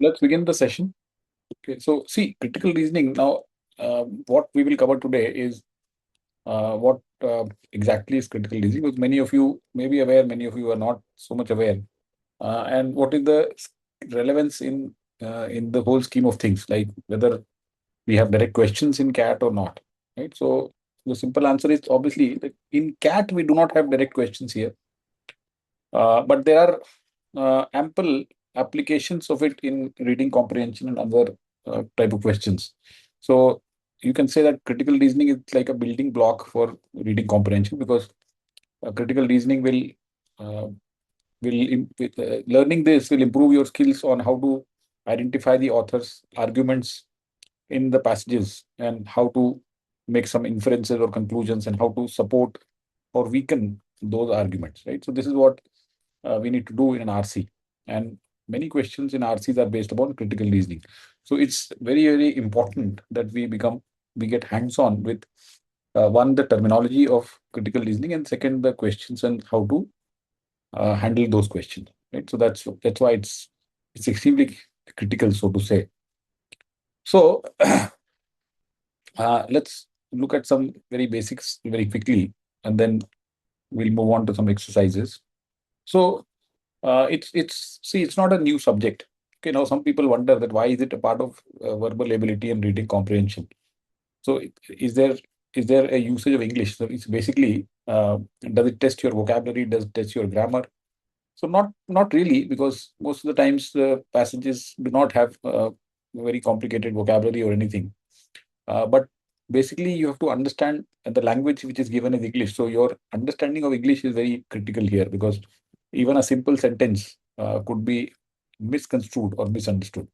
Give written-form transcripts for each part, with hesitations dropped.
Let's begin the session. Okay, so see, critical reasoning. Now, what we will cover today is what exactly is critical reasoning. Because many of you may be aware, many of you are not so much aware, and what is the relevance in the whole scheme of things, like whether we have direct questions in CAT or not, right? So the simple answer is obviously that in CAT we do not have direct questions here, but there are ample applications of it in reading comprehension and other type of questions. So you can say that critical reasoning is like a building block for reading comprehension, because critical reasoning uh, learning this will improve your skills on how to identify the author's arguments in the passages, and how to make some inferences or conclusions, and how to support or weaken those arguments, right? So this is what we need to do in an RC. And many questions in RCs are based upon critical reasoning. So it's very, very important that we get hands-on with one, the terminology of critical reasoning, and second, the questions and how to handle those questions, right? So that's why it's extremely critical, so to say. So let's look at some very basics very quickly, and then we'll move on to some exercises. So it's see, it's not a new subject. Okay, now some people wonder that why is it a part of verbal ability and reading comprehension. So is there a usage of English? So it's basically does it test your vocabulary? Does it test your grammar? So not really, because most of the times the passages do not have very complicated vocabulary or anything. But basically, you have to understand the language which is given is English. So your understanding of English is very critical here, because even a simple sentence could be misconstrued or misunderstood.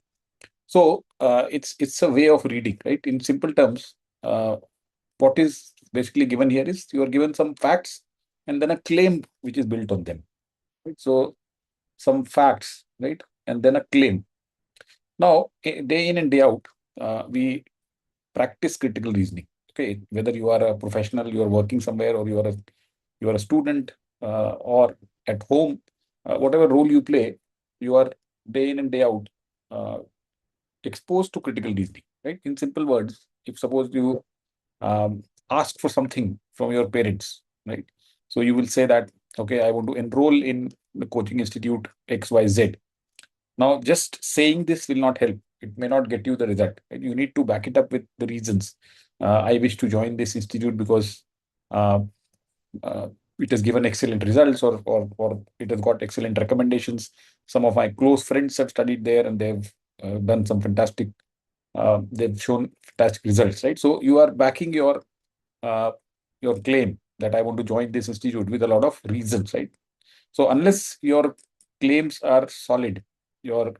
So it's a way of reading, right? In simple terms, what is basically given here is you are given some facts and then a claim which is built on them. Right? So some facts, right, and then a claim. Now, day in and day out, we practice critical reasoning. Okay, whether you are a professional, you are working somewhere, or you are a student, or at home, whatever role you play, you are day in and day out uh, exposed to critical reasoning. Right. In simple words, if suppose you ask for something from your parents, right? So you will say that, okay, I want to enroll in the coaching institute XYZ. Now, just saying this will not help. It may not get you the result. Right? You need to back it up with the reasons. I wish to join this institute because uh, uh, it has given excellent results, or it has got excellent recommendations. Some of my close friends have studied there, and they've done some fantastic. They've shown fantastic results, right? So you are backing uh, your claim that I want to join this institute with a lot of reasons, right? So unless your claims are solid, your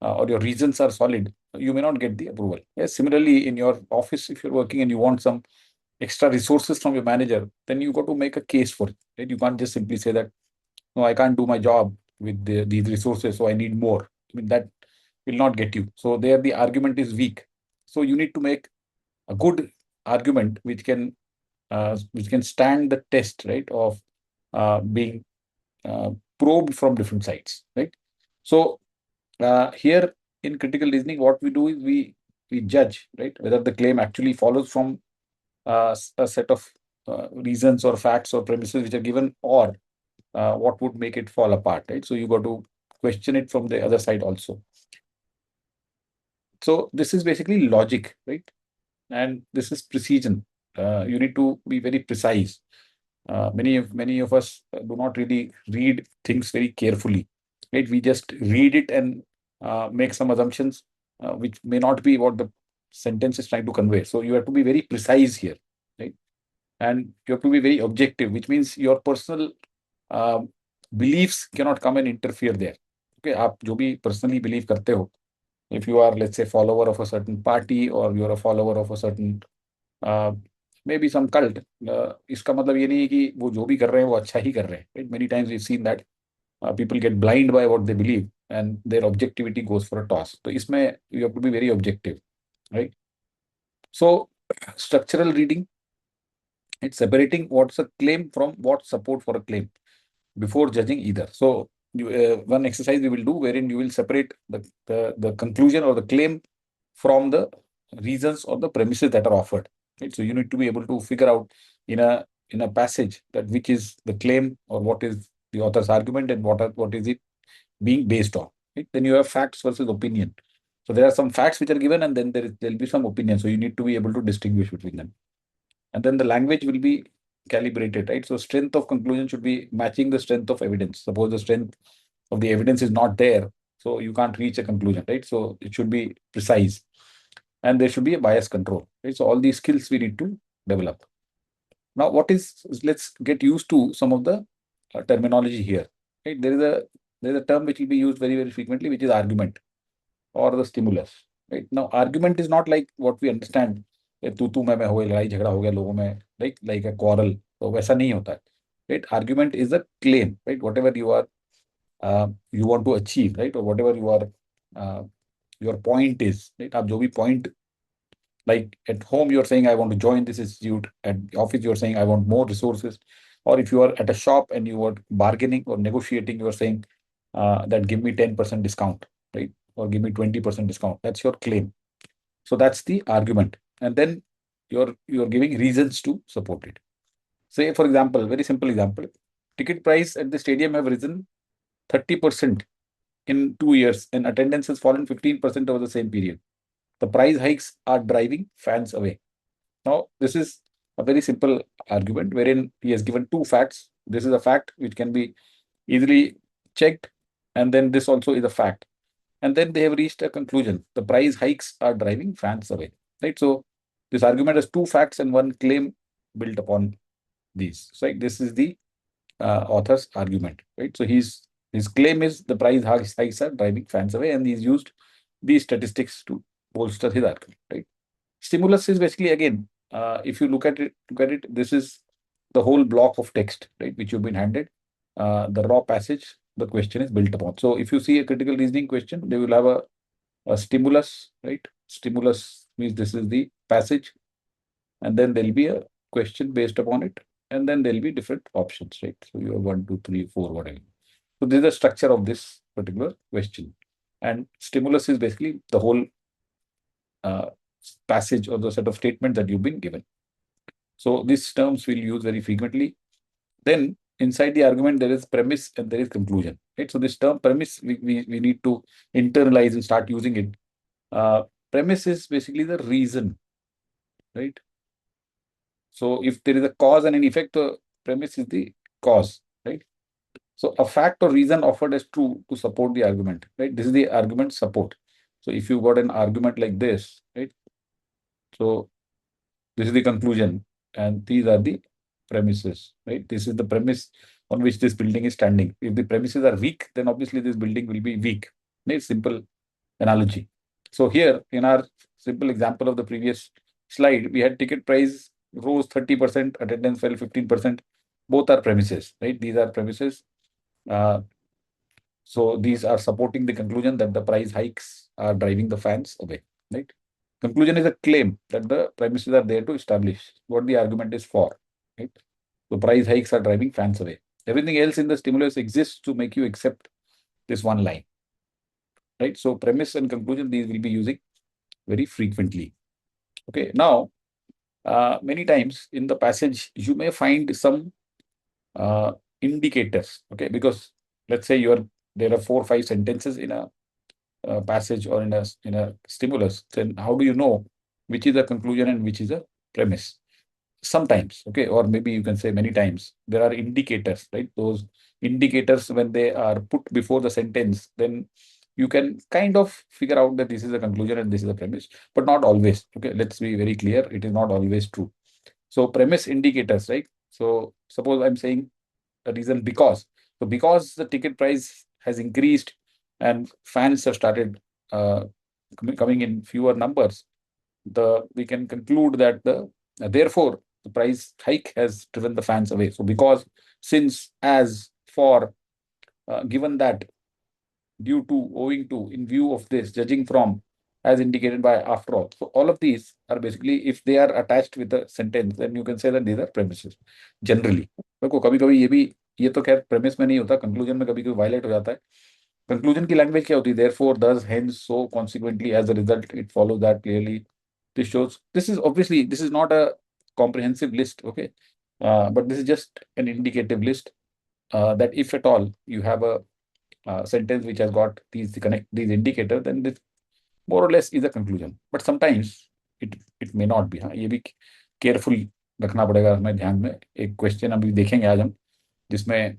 or your reasons are solid, you may not get the approval. Yes, similarly, in your office, if you're working and you want some extra resources from your manager, then you got to make a case for it. Right? You can't just simply say that, no, I can't do my job with these resources, so I need more. I mean, that will not get you. So there, the argument is weak. So you need to make a good argument which can stand the test, right, of being uh, probed from different sides, right? So here in critical reasoning, what we do is we judge, right, whether the claim actually follows from a set of reasons or facts or premises which are given, or what would make it fall apart, right? So you got to question it from the other side also. So this is basically logic, right? And this is precision. You need to be very precise. Many of us do not really read things very carefully, right? We just read it and make some assumptions, which may not be what the sentence is trying to convey. So you have to be very precise here, right? And you have to be very objective, which means your personal uh, beliefs cannot come and interfere there. Okay, आप जो भी personally believe करते हो, if you are, let's say, follower of a certain party, or you're a follower of a certain uh, maybe some cult, इसका मतलब ये नहीं है कि वो जो भी कर रहे हैं वो अच्छा ही कर रहे हैं, right? Many times we've seen that people get blind by what they believe, and their objectivity goes for a toss. तो इसमें you have to be very objective, right? So structural reading, it's separating what's a claim from what support for a claim before judging either. So one exercise we will do wherein you will separate the conclusion or the claim from the reasons or the premises that are offered. Right? So you need to be able to figure out in a passage that which is the claim or what is the author's argument and what is it being based on. Right? Then you have facts versus opinion. So there are some facts which are given, and then there'll be some opinion. So you need to be able to distinguish between them. And then the language will be calibrated, right? So strength of conclusion should be matching the strength of evidence. Suppose the strength of the evidence is not there, so you can't reach a conclusion, right? So it should be precise, and there should be a bias control, right? So all these skills we need to develop. Now, let's get used to some of the terminology here, right? There is a term which will be used very, very frequently, which is argument or the stimulus, right? Now, argument is not like what we understand, तू मैं हो गया, लड़ाई झगड़ा हो गया लोगों में, like a quarrel. तो वैसा नहीं होता है, right? Argument is a claim, right? Whatever you want to achieve, right? Or whatever uh, your point is, right? आप जो भी point, like at home you're saying I want to join this institute, at office you're saying I want more resources, or if you are at a shop and you are bargaining or negotiating, you are saying that give me 10% discount, right? Or give me 20% discount. That's your claim. So that's the argument. And then you're giving reasons to support it. Say, for example, very simple example, ticket price at the stadium have risen 30% in 2 years, and attendance has fallen 15% over the same period. The price hikes are driving fans away. Now, this is a very simple argument wherein he has given two facts. This is a fact which can be easily checked, and then this also is a fact. And then they have reached a conclusion. The price hikes are driving fans away. Right. So this argument has two facts and one claim built upon these. So like, this is the author's argument. Right. So his claim is the price hikes are driving fans away, and he's used these statistics to bolster his argument. Right. Stimulus is basically, again, if you look at it, this is the whole block of text, right, which you've been handed. The raw passage, the question is built upon. So if you see a critical reasoning question, they will have a stimulus, right? Stimulus means this is the passage, and then there'll be a question based upon it, and then there'll be different options, right? So you have 1, 2, 3, 4, whatever. So this is the structure of this particular question, and stimulus is basically the whole passage or the set of statements that you've been given. So these terms we'll use very frequently. Then inside the argument, there is premise and there is conclusion, right? So this term premise, we need to internalize and start using it. Premise is basically the reason, right? So if there is a cause and an effect, the premise is the cause, right? So a fact or reason offered as true to support the argument, right? This is the argument support. So if you got an argument like this, right? So this is the conclusion, and these are the premises, right? This is the premise on which this building is standing. If the premises are weak, then obviously this building will be weak. Right? Simple analogy. So here, in our simple example of the previous slide, we had ticket price rose 30%, attendance fell 15%. Both are premises, right? These are premises. So these are supporting the conclusion that the price hikes are driving the fans away, right? Conclusion is a claim that the premises are there to establish what the argument is for, right? So price hikes are driving fans away. Everything else in the stimulus exists to make you accept this one line, right? So premise and conclusion, these will be using very frequently. Okay, now, many times in the passage, you may find some indicators, okay? Because let's say there are 4 or 5 sentences in a passage or in a stimulus, then how do you know which is a conclusion and which is a premise? Sometimes, okay, or maybe you can say many times, there are indicators, right? Those indicators, when they are put before the sentence, then you can kind of figure out that this is a conclusion and this is a premise, but not always. Okay, let's be very clear, it is not always true. So premise indicators, right? So suppose I'm saying a reason because. So because the ticket price has increased and fans have started coming in fewer numbers, we can conclude that therefore the price hike has driven the fans away. So because, since, as, for, given that, due to, owing to, in view of this, judging from, as indicated by, after all. So all of these are basically, if they are attached with a sentence, then you can say that these are premises generally. देखो कभी कभी ये भी ये तो खैर premise में नहीं होता, कंक्लूजन में कभी कभी वायलेट हो जाता है। कंक्लूजन की लैंग्वेज क्या होती है? Therefore, thus, hence, so, consequently, as a result, it follows that clearly. This shows, this is obviously, this is not a comprehensive list, okay? But this is just an indicative list, that if at all you have a sentence which has got these indicators, then this more or less is a conclusion. But sometimes it may not be. हाँ, ये भी careful रखना पड़ेगा हमें ध्यान में। एक question अभी देखेंगे आज हम, जिसमें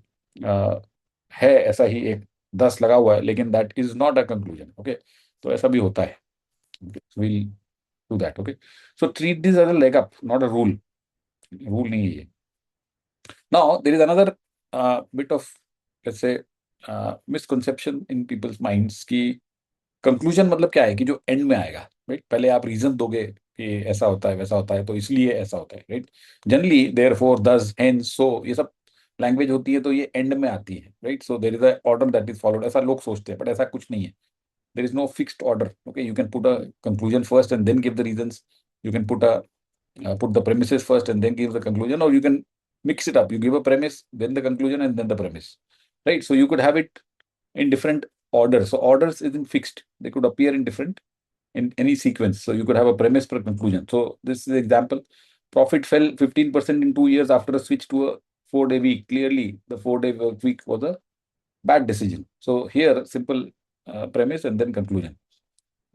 है ऐसा ही एक 10 लगा हुआ है, लेकिन that is not a conclusion, okay? तो ऐसा भी होता है, will do that, okay? So treat this as a leg up, not a rule. Rule नहीं है ये। Now there is another bit of, let's say, misconception in people's minds की conclusion मतलब क्या है कि जो एंड में आएगा, राइट? पहले आप रीजन दोगे कि ऐसा होता है, वैसा होता है, तो इसलिए ऐसा होता है, राइट? जनरली देयरफॉर, दस, हेंस, सो, ये सब लैंग्वेज होती है तो ये एंड में आती है, right? So there is a order that is followed, ऐसा लोग सोचते हैं, बट ऐसा कुछ नहीं है। There is no fixed order, okay? You can put a conclusion first and then give the reasons. You can put the premises first and then give the conclusion, or you can mix it up. You give a premise, then the conclusion, and then the premise, right? So you could have it in different orders. So orders isn't fixed; they could appear in different, in any sequence. So you could have a premise per conclusion. So this is the example. Profit fell 15% in 2 years after a switch to a 4-day week. Clearly, the 4-day work week was a bad decision. So here, simple premise and then conclusion.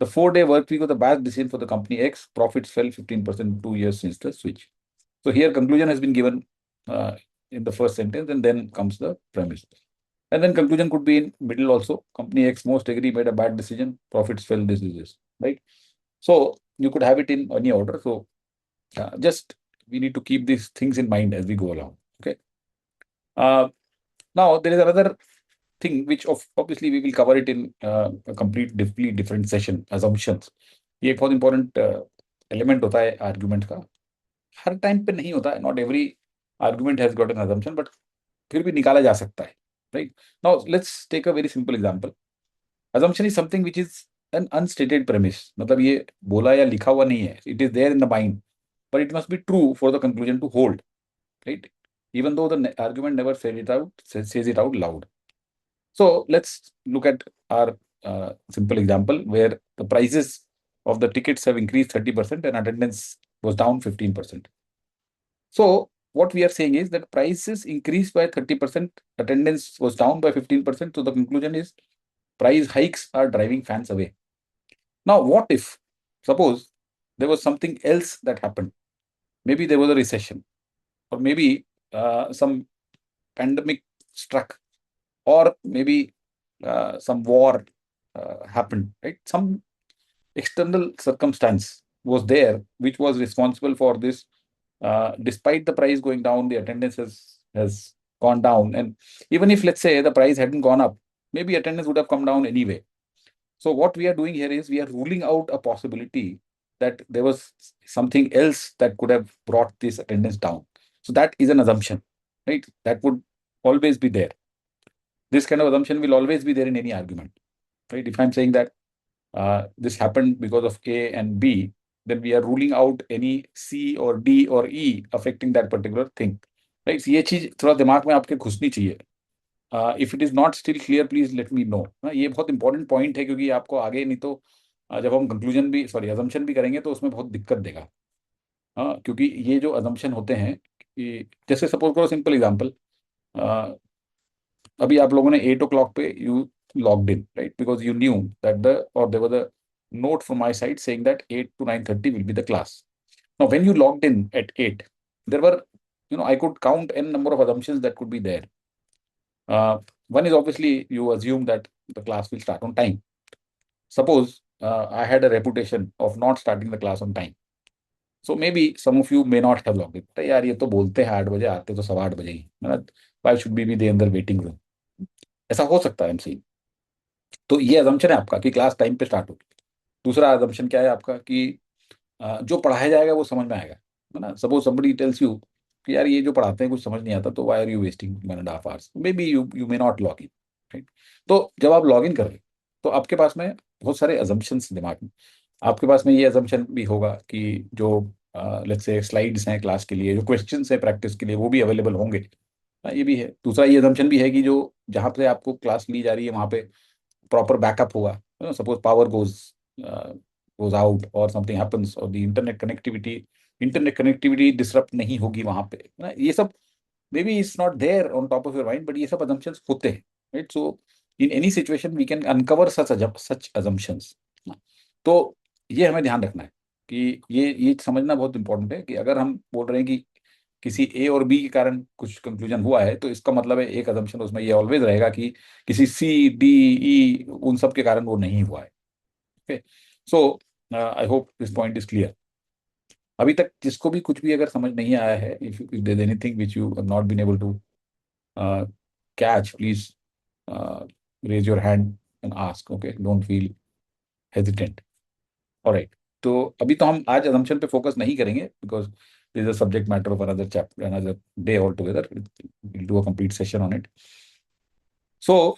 The 4-day work week was a bad decision for the company X. Profits fell 15% in 2 years since the switch. So here conclusion has been given uh, in the first sentence, and then comes the premise. And then conclusion could be in middle also. Company X, most agree, made a bad decision. Profits fell, this is this, right? So you could have it in any order. So just we need to keep these things in mind as we go along. Okay. Uh, Now there is another thing which obviously we will cover it in a completely different session. Assumptions. ये एक बहुत important element होता है argument का। हर time पे नहीं होता है, not every argument has got an assumption, but फिर भी निकाला जा सकता है, right? Now let's take a very simple example. assumption is something which is an unstated premise, मतलब ये बोला या लिखा हुआ नहीं है, it is there in the mind, but it must be true for the conclusion to hold, right? Even though the argument never says it out loud. So let's look at our simple example where the prices of the tickets have increased 30% and attendance was down 15%. So what we are saying is that prices increased by 30%, attendance was down by 15%. So the conclusion is price hikes are driving fans away. Now, what if, suppose there was something else that happened? Maybe there was a recession, or maybe some pandemic struck, or maybe some war happened, right? Some external circumstance was there which was responsible for this. Despite the price going down, the attendance has gone down, and even if, let's say, the price hadn't gone up, maybe attendance would have come down anyway. So what we are doing here is we are ruling out a possibility that there was something else that could have brought this attendance down. So that is an assumption, right? That would always be there. This kind of assumption will always be there in any argument, right? If I'm saying that this happened because of A and B, then we are ruling out any C or D or E affecting that particular thing, right? So ये चीज थोड़ा दिमाग में आपके घुसनी चाहिए। If it is not still clear, please let me know. ये बहुत important point है, क्योंकि आपको आगे नहीं तो जब हम कंक्लूजन भी, सॉरी, अजम्पशन भी करेंगे तो उसमें बहुत दिक्कत देगा। हाँ, क्योंकि ये जो अजम्पशन होते हैं कि जैसे सपोज करो, सिंपल एग्जांपल, अभी आप लोगों ने 8 o'clock पे you logged in, right? Because you knew that the, और there was a note from my side saying that 8 to 9:30 will be the class. Now, when you logged in at 8, there were, I could count n number of assumptions that could be there. One is obviously you assume that the class will start on time. Suppose I had a reputation of not starting the class on time. So maybe some of you may not have logged in. तो यार ये तो बोलते हैं 8 बजे, आते तो 8:15 ही, मतलब why should we be there in the waiting room? ऐसा हो सकता है MC। तो ये assumption है आपका कि क्लास टाइम पे स्टार्ट होगी। दूसरा assumption क्या है आपका कि जो पढ़ाया जाएगा वो समझ में आएगा, है ना? सपोज somebody tells you कि यार ये जो पढ़ाते हैं कुछ समझ नहीं आता, तो why are you wasting 1.5 hours? Maybe you may not log in, right? तो जब आप लॉग इन कर रहे हैं तो आपके पास में बहुत सारे assumptions दिमाग में। आपके पास में ये assumption भी होगा कि जो लेट्स से स्लाइड्स हैं क्लास के लिए, जो क्वेश्चंस हैं प्रैक्टिस के लिए, वो भी अवेलेबल होंगे। ये भी है। दूसरा ये assumption भी है कि जो जहाँ पे आपको क्लास ली जा रही है वहाँ पे प्रॉपर बैकअप होगा। सपोज पावर goes out और समथिंग हैपेंस और द इंटरनेट कनेक्टिविटी डिसरप्ट नहीं होगी वहां पे, है ना। ये सब maybe it's not there on top of your mind, but ये सब assumptions होते हैं, right. So in any situation we can uncover such assumptions। तो ये हमें ध्यान रखना है कि ये समझना बहुत इंपॉर्टेंट है कि अगर हम बोल रहे हैं कि किसी ए और बी के कारण कुछ कंक्लूजन हुआ है, तो इसका मतलब है एक assumption उसमें ये ऑलवेज रहेगा कि किसी सी डी ई उन सब के कारण वो नहीं हुआ है। Okay, so I hope this point is clear. अभी तक जिसको भी कुछ भी अगर समझ नहीं आया है, if there anything which you have not been able to catch, please raise your hand and ask. Okay, don't feel hesitant. Alright, तो अभी तो हम आज assumption पे फोकस नहीं करेंगे because this is a subject matter of another chapter, another day all together, will do a complete session on it. So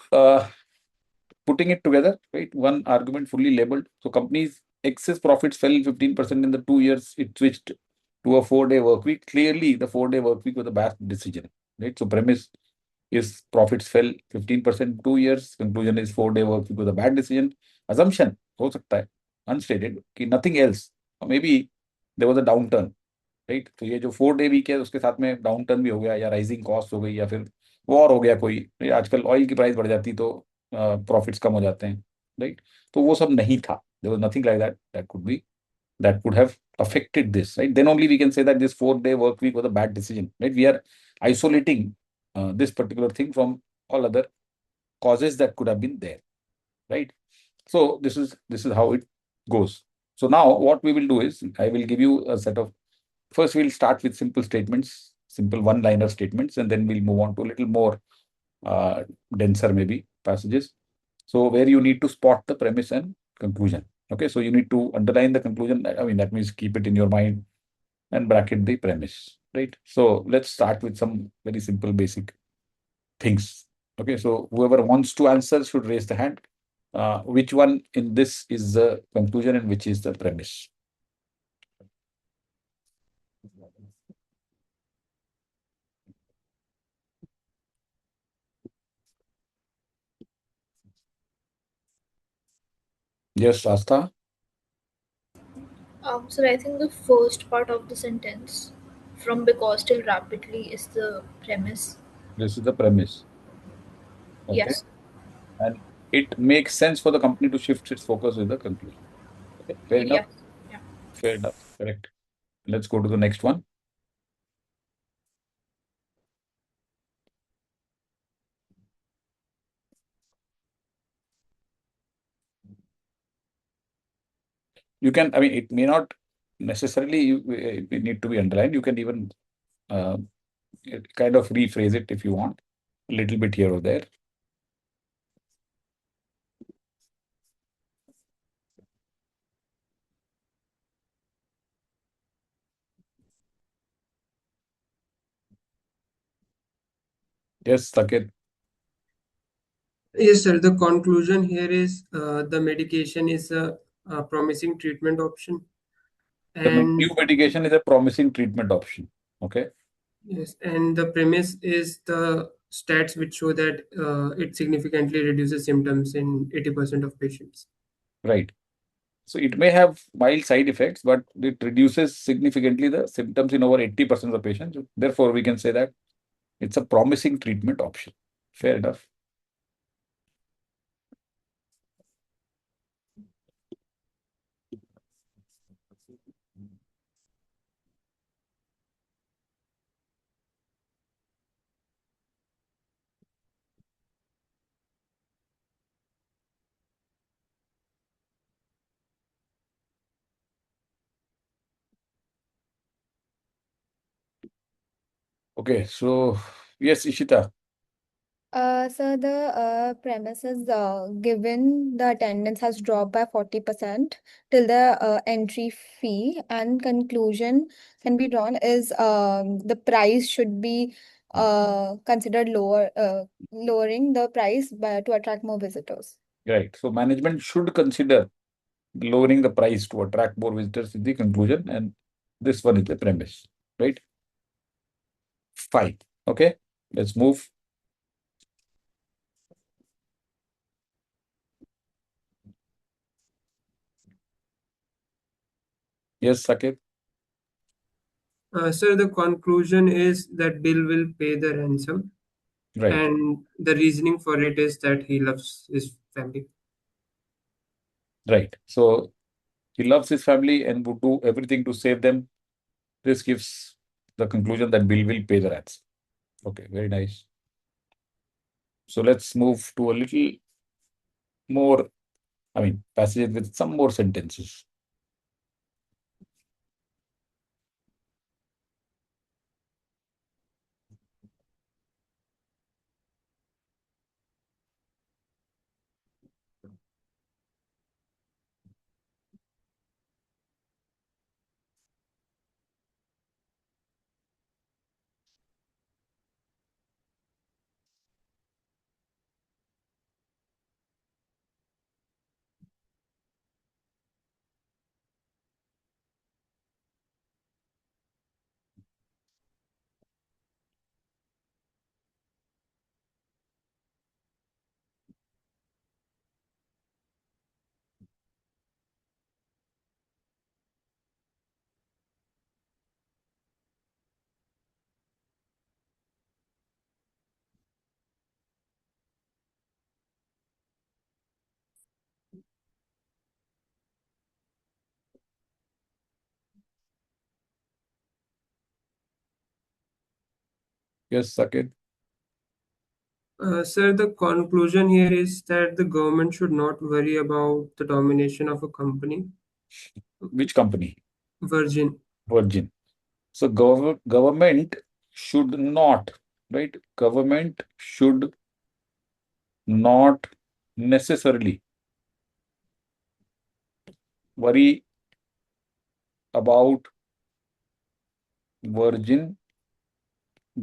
putting it together, right? One argument fully labeled. So companies' excess profits fell 15% in the 2 years. It switched to a 4-day work week. Clearly, the 4-day work week was a bad decision, right? So premise is profits fell 15% in 2 years. Conclusion is 4-day work week was a bad decision. Assumption हो सकता है unstated कि nothing else, or maybe there was a downturn, right. तो ये जो 4-डे week है उसके साथ में डाउन टर्न भी हो गया, या राइजिंग कॉस्ट हो गई, या फिर वॉर हो गया कोई, right? आजकल ऑयल की प्राइस बढ़ जाती तो प्रॉफिट्स कम हो जाते हैं, राइट। तो वो सब नहीं था, there was nothing like that that could have affected this, right? Then only we can say that this 4-day work week was a bad decision, right? We are isolating this particular thing from all other causes that could have been there, right? So this is how it goes. So now what we will do is I will give you a set of. First, we'll start with simple statements, simple one-liner statements, and then we'll move on to a little more denser, maybe passages. So, where you need to spot the premise and conclusion. Okay, so you need to underline the conclusion. I mean, that means keep it in your mind and bracket the premise, right? So, let's start with some very simple, basic things. Okay, so whoever wants to answer should raise the hand. Which one in this is the conclusion and which is the premise? Yes, Asta. So I think the first part of the sentence, from because till rapidly, is the premise. This is the premise. Okay. Yes. And it makes sense for the company to shift its focus with the conclusion. Okay, fair enough. Yes. Yeah. Fair enough. Correct. Let's go to the next one. You can, I mean, it may not necessarily it need to be underlined. You can even uh, kind of rephrase it if you want, a little bit here or there. Yes, Saket. Yes, sir. The conclusion here is the medication is a promising treatment option, The new and medication is a promising treatment option. Okay, yes, and the premise is the stats which show that it significantly reduces symptoms in 80% of patients. right. So it may have mild side effects, but it reduces significantly the symptoms in over 80% of the patients. Therefore, we can say that it's a promising treatment option. Fair enough. Okay, so yes, Ishita. So the premise is given the attendance has dropped by 40% till the entry fee, and conclusion can be drawn is the price should be considered lowering the price to attract more visitors. Right. So management should consider lowering the price to attract more visitors in the conclusion, and this one is the premise, right? Fine. Okay. Let's move. Yes, Sakib. Sir, the conclusion is that Bill will pay the ransom, Right. and the reasoning for it is that he loves his family. Right. So he loves his family and would do everything to save them. This gives the conclusion that Bill will pay the ransom. Okay, very nice. So let's move to a little more, passages with some more sentences. Yes, Sakib. Sir, the conclusion here is that the government should not worry about the domination of a company, Which company? Virgin. Virgin. So government should not, right? Government should not necessarily worry about Virgin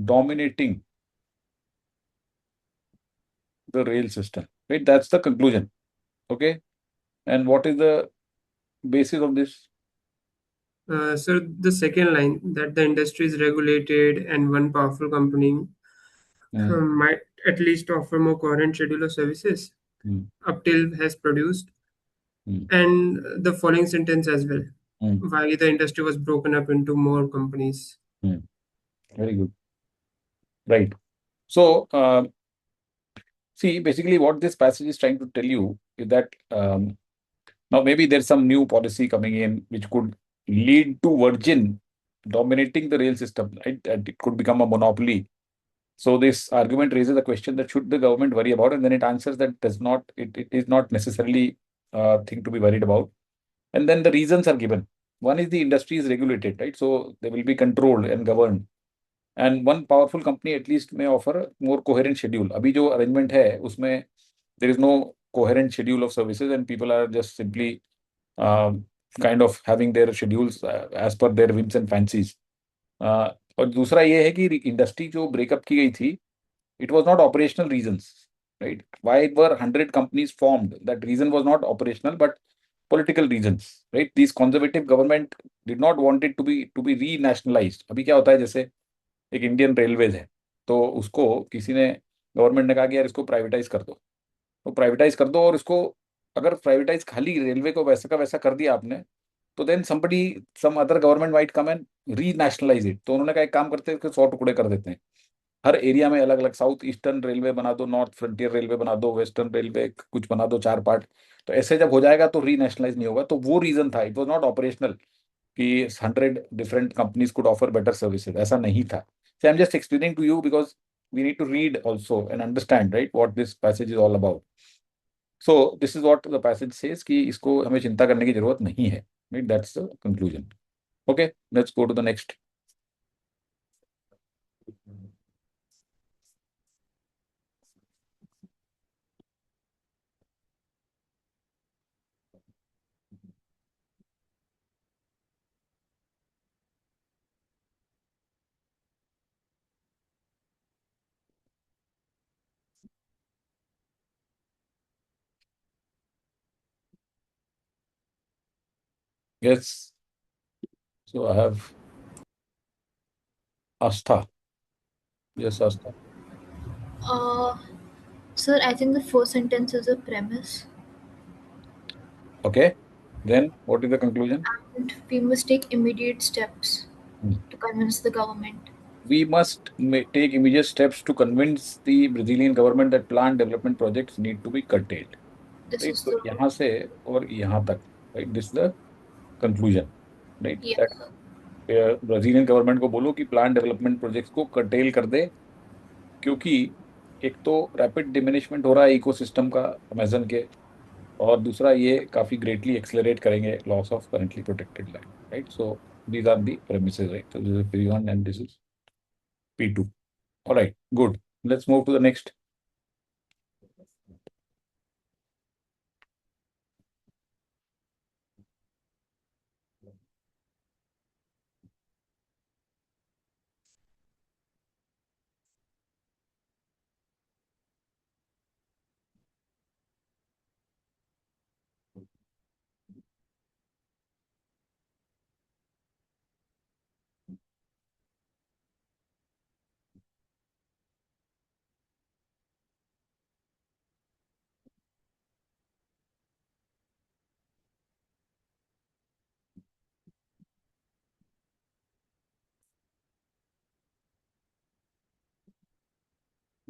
dominating the rail system, right? That's the conclusion. Okay. And what is the basis of this? Sir, the second line that the industry is regulated and one powerful company Hmm, might at least offer more coherent schedule of services hmm, Uptil has produced, hmm, and the following sentence as well. hmm, Why the industry was broken up into more companies. hmm. Very good. Right. So, see, basically, what this passage is trying to tell you is that now maybe there's some new policy coming in which could lead to Virgin dominating the rail system, right? And it could become a monopoly. So this argument raises a question that should the government worry about, and then it answers that does not. It is not necessarily a thing to be worried about. And then the reasons are given. One is the industry is regulated, right? So they will be controlled and governed. And one powerful company at least may offer a more coherent schedule. अभी जो arrangement है उसमें there is no coherent schedule of services and people are just simply uh, kind of having their schedules as per their whims and fancies. और दूसरा ये है कि industry जो ब्रेकअप की गई थी it was not operational reasons, right? Why were 100 companies formed? That reason was not operational but political reasons, right? These conservative government did not want it to be renationalized. अभी क्या होता है, जैसे एक इंडियन रेलवेज है, तो उसको किसी ने गवर्नमेंट ने कहा कि यार इसको प्राइवेटाइज कर दो, तो प्राइवेटाइज कर दो, और इसको अगर प्राइवेटाइज खाली रेलवे को वैसा का वैसा कर दिया आपने, तो then somebody some other government might come and renationalise it. तो उन्होंने कहा एक काम करते हैं, इसके 100 टुकड़े कर देते हैं, हर एरिया में अलग अलग, साउथ ईस्टर्न रेलवे बना दो, नॉर्थ फ्रंटियर रेलवे बना दो, वेस्टर्न रेलवे कुछ बना दो, 4 पार्ट। तो ऐसे जब हो जाएगा तो रीनेशनलाइज नहीं होगा। तो वो रीजन था, इट वॉज नॉट ऑपरेशनल कि 100 different companies could offer better services, ऐसा नहीं था। So I'm just explaining to you because we need to read also and understand, right, what this passage is all about. So this is what the passage says कि इसको हमें चिंता करने की जरूरत नहीं है, right? That's the conclusion. Okay, let's go to the next. Yes. So I have Astha. Yes, Astha. Uh, Sir, I think the first sentence is a premise, Okay. Then what is the conclusion? and we must take immediate steps Hmm. to convince the government. We must take immediate steps to convince the Brazilian government that plant development projects need to be curtailed. This Right. is So the यहाँ से और यहाँ तक, right? This is the conclusion, right? yes, That Brazilian government को बोलो कि plan development projects को cartel कर दे, क्योंकि एक तो रैपिड डिमिनिशमेंट हो रहा है इकोसिस्टम का अमेजन के, और दूसरा ये काफी ग्रेटली एक्सेलरेट करेंगे loss of currently protected land, right? So these are the premises, right? So this is P1 and this is P2. All right, good. Let's move to the next.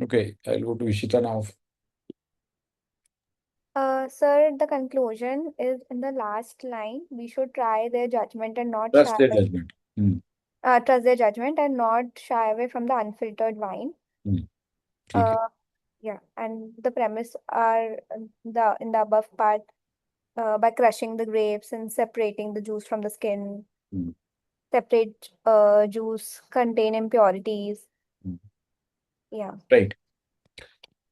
Okay, I'll go to Ishita now. Sir, the conclusion is in the last line. We should try their judgment and not Trust shy their away. judgment. Hmm. Trust their judgment and not shy away from the unfiltered wine. Hmm. ठीक है. Yeah, and the premise are the in the above part by crushing the grapes and separating the juice from the skin. Hmm. Separate juice contain impurities. Hmm. Yeah. Right.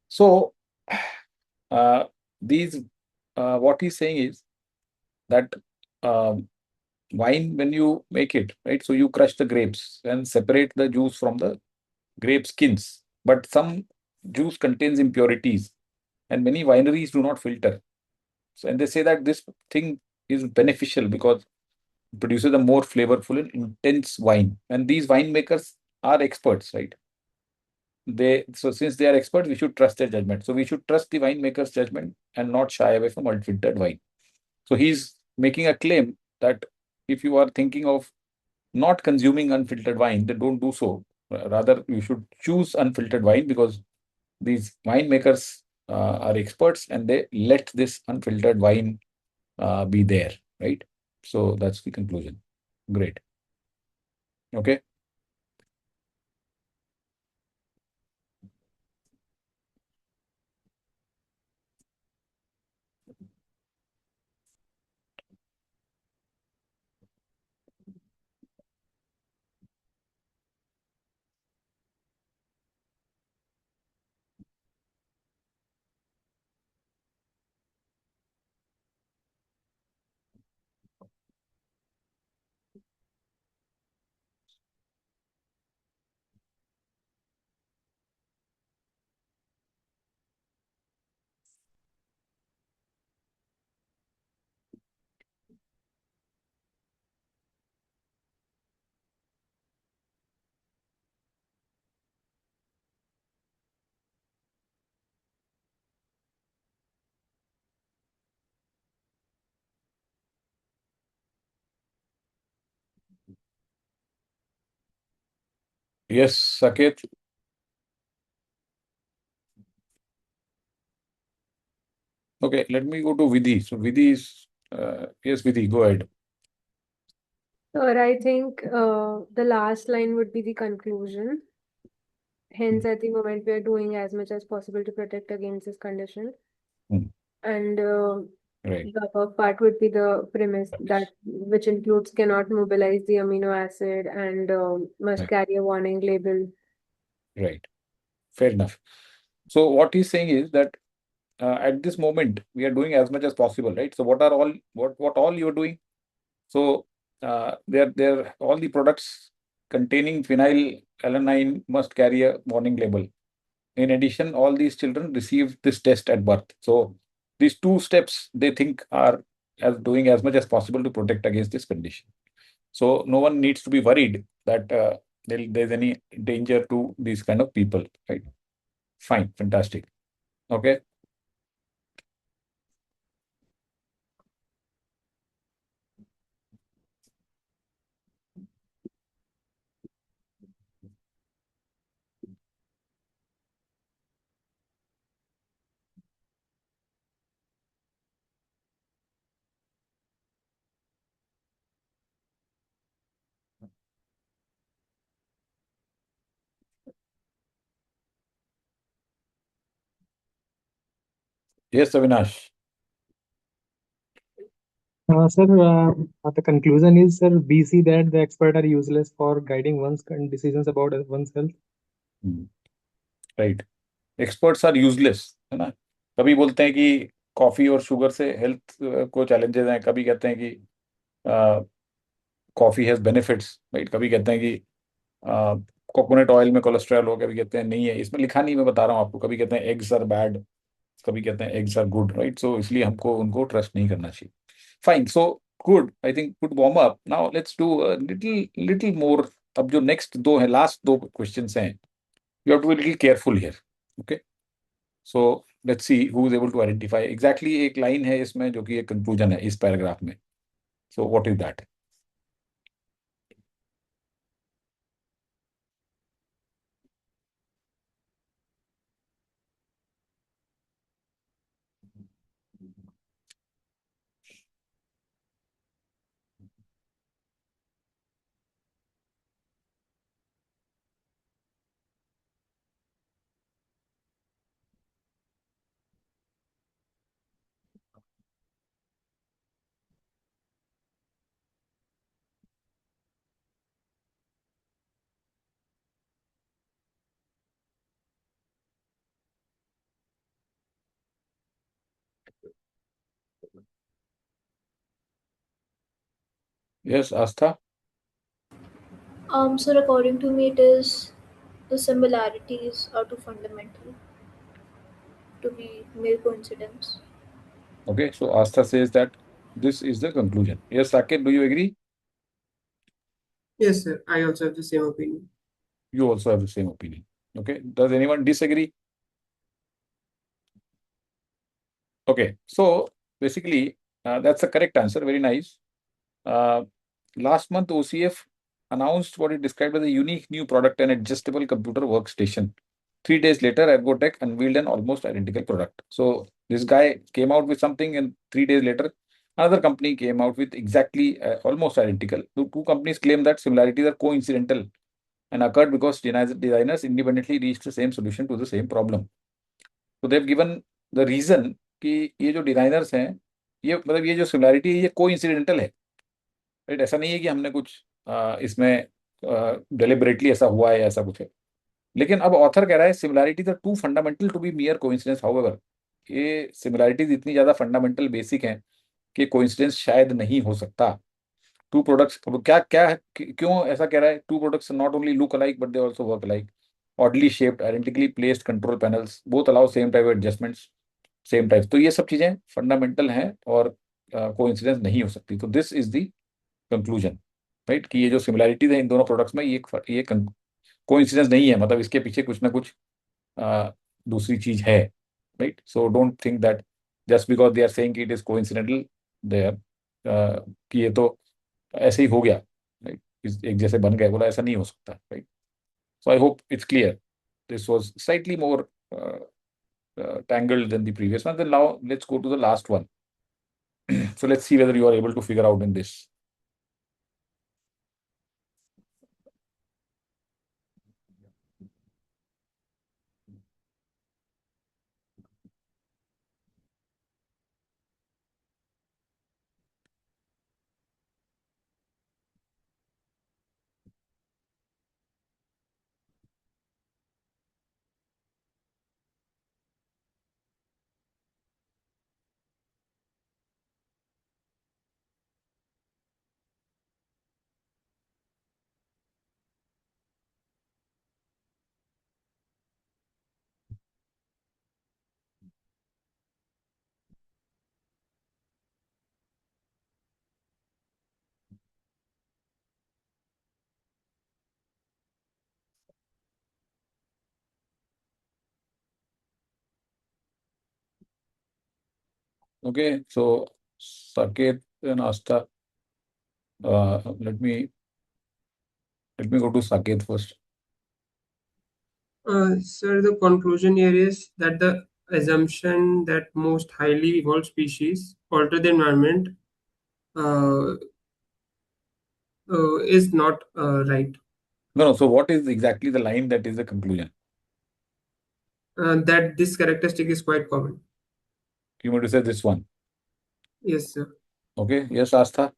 So these what he's saying is that wine, when you make it, right? So you crush the grapes and separate the juice from the grape skins. But some juice contains impurities, and many wineries do not filter. So, and they say that this thing is beneficial because it produces a more flavorful and intense wine. And these winemakers are experts, right? So since they are experts, we should trust their judgment. So we should trust the winemaker's judgment and not shy away from unfiltered wine. So he's making a claim that if you are thinking of not consuming unfiltered wine, then don't do so. Rather, you should choose unfiltered wine because these winemakers are experts and they let this unfiltered wine be there, right? So that's the conclusion. Great. Okay. Yes, Saket. Okay, let me go to Vidhi. So Vidhi is, yes, Vidhi, go ahead. Or I think the last line would be the conclusion. Hence, at the moment, we are doing as much as possible to protect against this condition. Hmm. And Right. the above part would be the premise that which includes cannot mobilize the amino acid and must Right. carry a warning label. Right. Fair enough. So what he's saying is that at this moment we are doing as much as possible, right? So what all you're doing? So they're all the products containing phenylalanine must carry a warning label. In addition, all these children receive this test at birth. So these two steps they think are as doing as much as possible to protect against this condition. So no one needs to be worried that there's any danger to these kind of people, right? Fine, fantastic. Okay. Yes, Avinash. Sir, the conclusion is, sir, we see that the experts are useless for guiding one's decisions about one's health. Right, experts are useless, है ना। कभी बोलते हैं कि coffee और sugar से health को challenges हैं, कभी कहते हैं कि कॉफी हैज बेनिफिट्स, राइट, कभी कहते हैं कि कोकोनट ऑयल में कोलेस्ट्रॉल हो, कभी कहते हैं नहीं है, इसमें लिखा नहीं, मैं बता रहा हूँ आपको, कभी कहते हैं एग्स आर बैड, कभी कहते हैं eggs are good, right. So इसलिए हमको उनको ट्रस्ट नहीं करना चाहिए। Fine, so good, I think good warm up. Now let's do little little more. अब जो नेक्स्ट दो है, लास्ट दो क्वेश्चंस हैं, you have to be little careful here. Okay, so let's see who is able to identify exactly. एक line है इसमें जो कि एक कंक्लूजन है इस पैराग्राफ में। So what is that? Yes, Aastha. So according to me, it is the similarities are too fundamental to be mere coincidence. Okay, so Astha says that this is the conclusion. Yes, Saket, do you agree? Yes, sir. I also have the same opinion. You also have the same opinion. Okay, does anyone disagree? Okay, so basically, that's the correct answer. Very nice. Uh, Last month, OCF announced what it described as a unique new product, an adjustable computer workstation. 3 days later, Ergotech unveiled an almost identical product. So this guy came out with something, and 3 days later, another company came out with exactly almost identical. The two companies claim that similarities are coincidental and occurred because designers independently reached the same solution to the same problem. So they've given the reason कि ये जो designers हैं, ये मतलब ये जो similarity है ये कोइंसिडेंटल है, राइट। ऐसा नहीं है कि हमने कुछ इसमें डेलिबरेटली ऐसा हुआ है, ऐसा कुछ है। लेकिन अब ऑथर कह रहा है similarities are too fundamental to be mere coincidence. However, ये सिमिलैरिटीज इतनी ज्यादा फंडामेंटल बेसिक हैं कि कोइंसिडेंस शायद नहीं हो सकता। टू प्रोडक्ट्स, अब क्या क्या है, क्यों ऐसा कह रहा है? Two products not only look alike but they also work alike, oddly shaped, identically placed control panels, both allow same type adjustments, same type. तो ये सब चीजें फंडामेंटल हैं और कोइंसिडेंस नहीं हो सकती। तो this is the conclusion, right, कि ये जो सिमिलैरिटीज है इन दोनों प्रोडक्ट्स में, ये कोइंसिडेंस नहीं है, मतलब इसके पीछे कुछ ना कुछ दूसरी चीज है, right. So don't think that just because they are saying it is coincidental, they are कि ये तो ऐसे ही हो गया, राइट, एक जैसे बन गए, बोला ऐसा नहीं हो सकता, right. So I hope it's clear. This was slightly more tangled than the previous one. Then now let's go to the last one. So let's see whether you are able to figure out in this. Okay, so Saket and Asta, let me go to Saket first. Sir, the conclusion here is that the assumption that most highly evolved species alter the environment uh, is not right. No, so what is exactly the line that is the conclusion? That this characteristic is quite common. You want to say this one? Yes, sir. Okay, yes, Astha.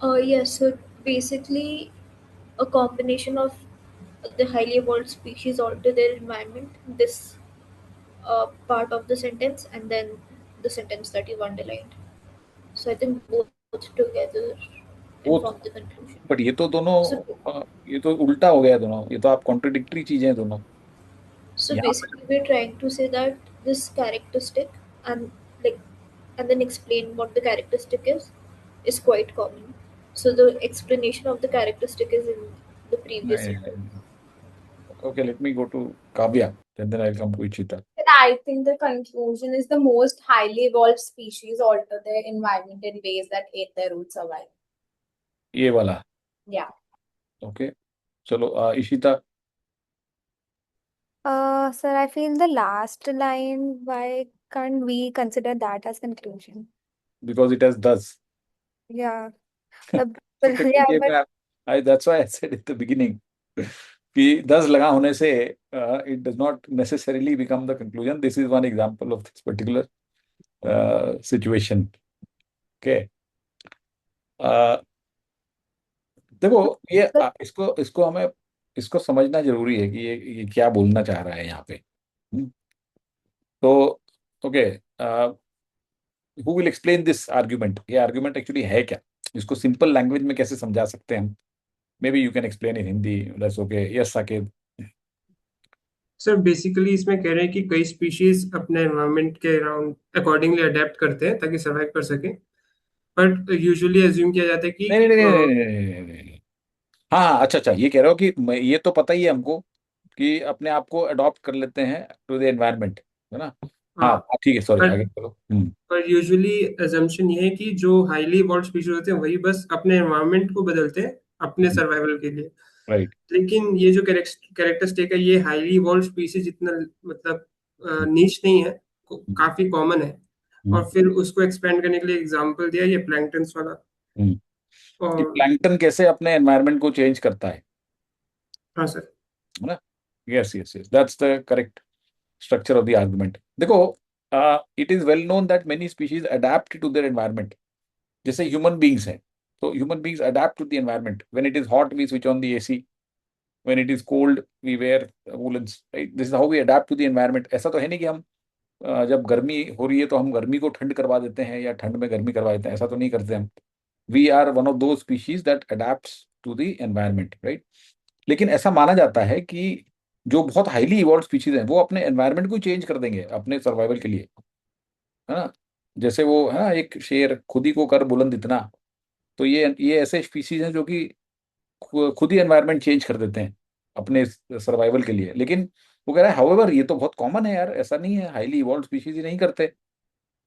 Yes, so basically a combination of the highly evolved species alter their environment, this part of the sentence, and then the sentence that you've underlined. So I think both together Both, inform the conclusion. but ये तो दोनों So, ये तो उल्टा हो गया दोनों, ये तो आप कॉन्ट्रडिक्टरी चीजें हैं दोनों. so यहाँ basically we're trying to say that this characteristic and like and then explain what the characteristic is quite common. So the explanation of the characteristic is in the previous नहीं, sentence. okay, let me go to Kavya, and then I'll come to Ichita. I think the conclusion is the most highly evolved species alter their environment in ways that aid their root survival. ये वाला. Yeah. Okay, चलो Ishita. Sir, I feel the last line, why can't we consider that as conclusion? Because it has does. Yeah. तो But फिर yeah, ठीक है, but that's why I said at the beginning कि 10 लगा होने से it does not necessarily become the conclusion. This is one example of this particular situation. Okay. देखो ये इसको हमें इसको समझना जरूरी है कि ये क्या बोलना चाह रहा है यहाँ पे. तो okay, who will explain this argument? ये आर्ग्यूमेंट एक्चुअली है क्या? इसको सिंपल लैंग्वेज में कैसे समझा सकते हैं हम? May be you can explain in Hindi. That's okay. Yes Saket. Sir basically इसमें कह रहे हैं कि कई स्पीशीज अपने एनवायरनमेंट के अराउंड अकॉर्डिंगली अडेप्ट करते हैं ताकि सर्वाइव कर सके, बट यूजुअली एज्यूम किया जाता है कि नहीं नहीं नहीं नहीं नहीं नहीं नहीं. हाँ हाँ, अच्छा अच्छा, ये कह रहे हो कि ये तो पता ही है हमको कि अपने आप को अडॉप्ट कर लेते हैं टू द एनवायरनमेंट, है ना? हाँ ठीक है, सॉरी, आगे चलो. पर यूजुअली एजम्पशन ये है कि जो हाईली इवॉल्व स्पीशीज होते हैं वही बस अपने एनवायरनमेंट को बदलते हैं अपने सर्वाइवल के लिए. राइट. लेकिन ये जो कैरेक्टरिस्टिक है ये हाईली इवॉल्व स्पीशीज इतना मतलब नीच नहीं है, काफी कॉमन है. और फिर उसको एक्सपेंड करने के लिए एग्जांपल दिया ये प्लैंक्टन्स वाला. कि और प्लैंकटन कैसे अपने एनवायरनमेंट को चेंज करता है हाँ सर. है ना? Yes yes yes, that's the correct structure of the argument. देखो, it is well known that many species adapt to their environment. जैसे ह्यूमन बींग्स हैं, तो human beings adapt to the environment. When it is hot we switch on the AC, when it is cold we wear woollens, right? This is how we adapt to the environment. ऐसा तो है नहीं कि हम जब गर्मी हो रही है तो हम गर्मी को ठंड करवा देते हैं या ठंड में गर्मी करवा देते हैं. ऐसा तो नहीं करते हम. We are one of those species that adapt to the environment, right? लेकिन ऐसा माना जाता है कि जो बहुत हाईली इवॉल्व स्पीशीज हैं वो अपने एनवायरनमेंट को चेंज कर देंगे अपने सर्वाइवल के लिए, है ना? जैसे वो है ना, एक शेर, खुद ही को कर बुलंद इतना. तो ये ऐसे स्पीशीज हैं जो कि खुद ही एनवायरनमेंट चेंज कर देते हैं अपने सर्वाइवल के लिए. लेकिन वो कह रहा है हाउएवर ये तो बहुत कॉमन है यार, ऐसा नहीं है, हाईली इवॉल्व स्पीशीज ही नहीं करते.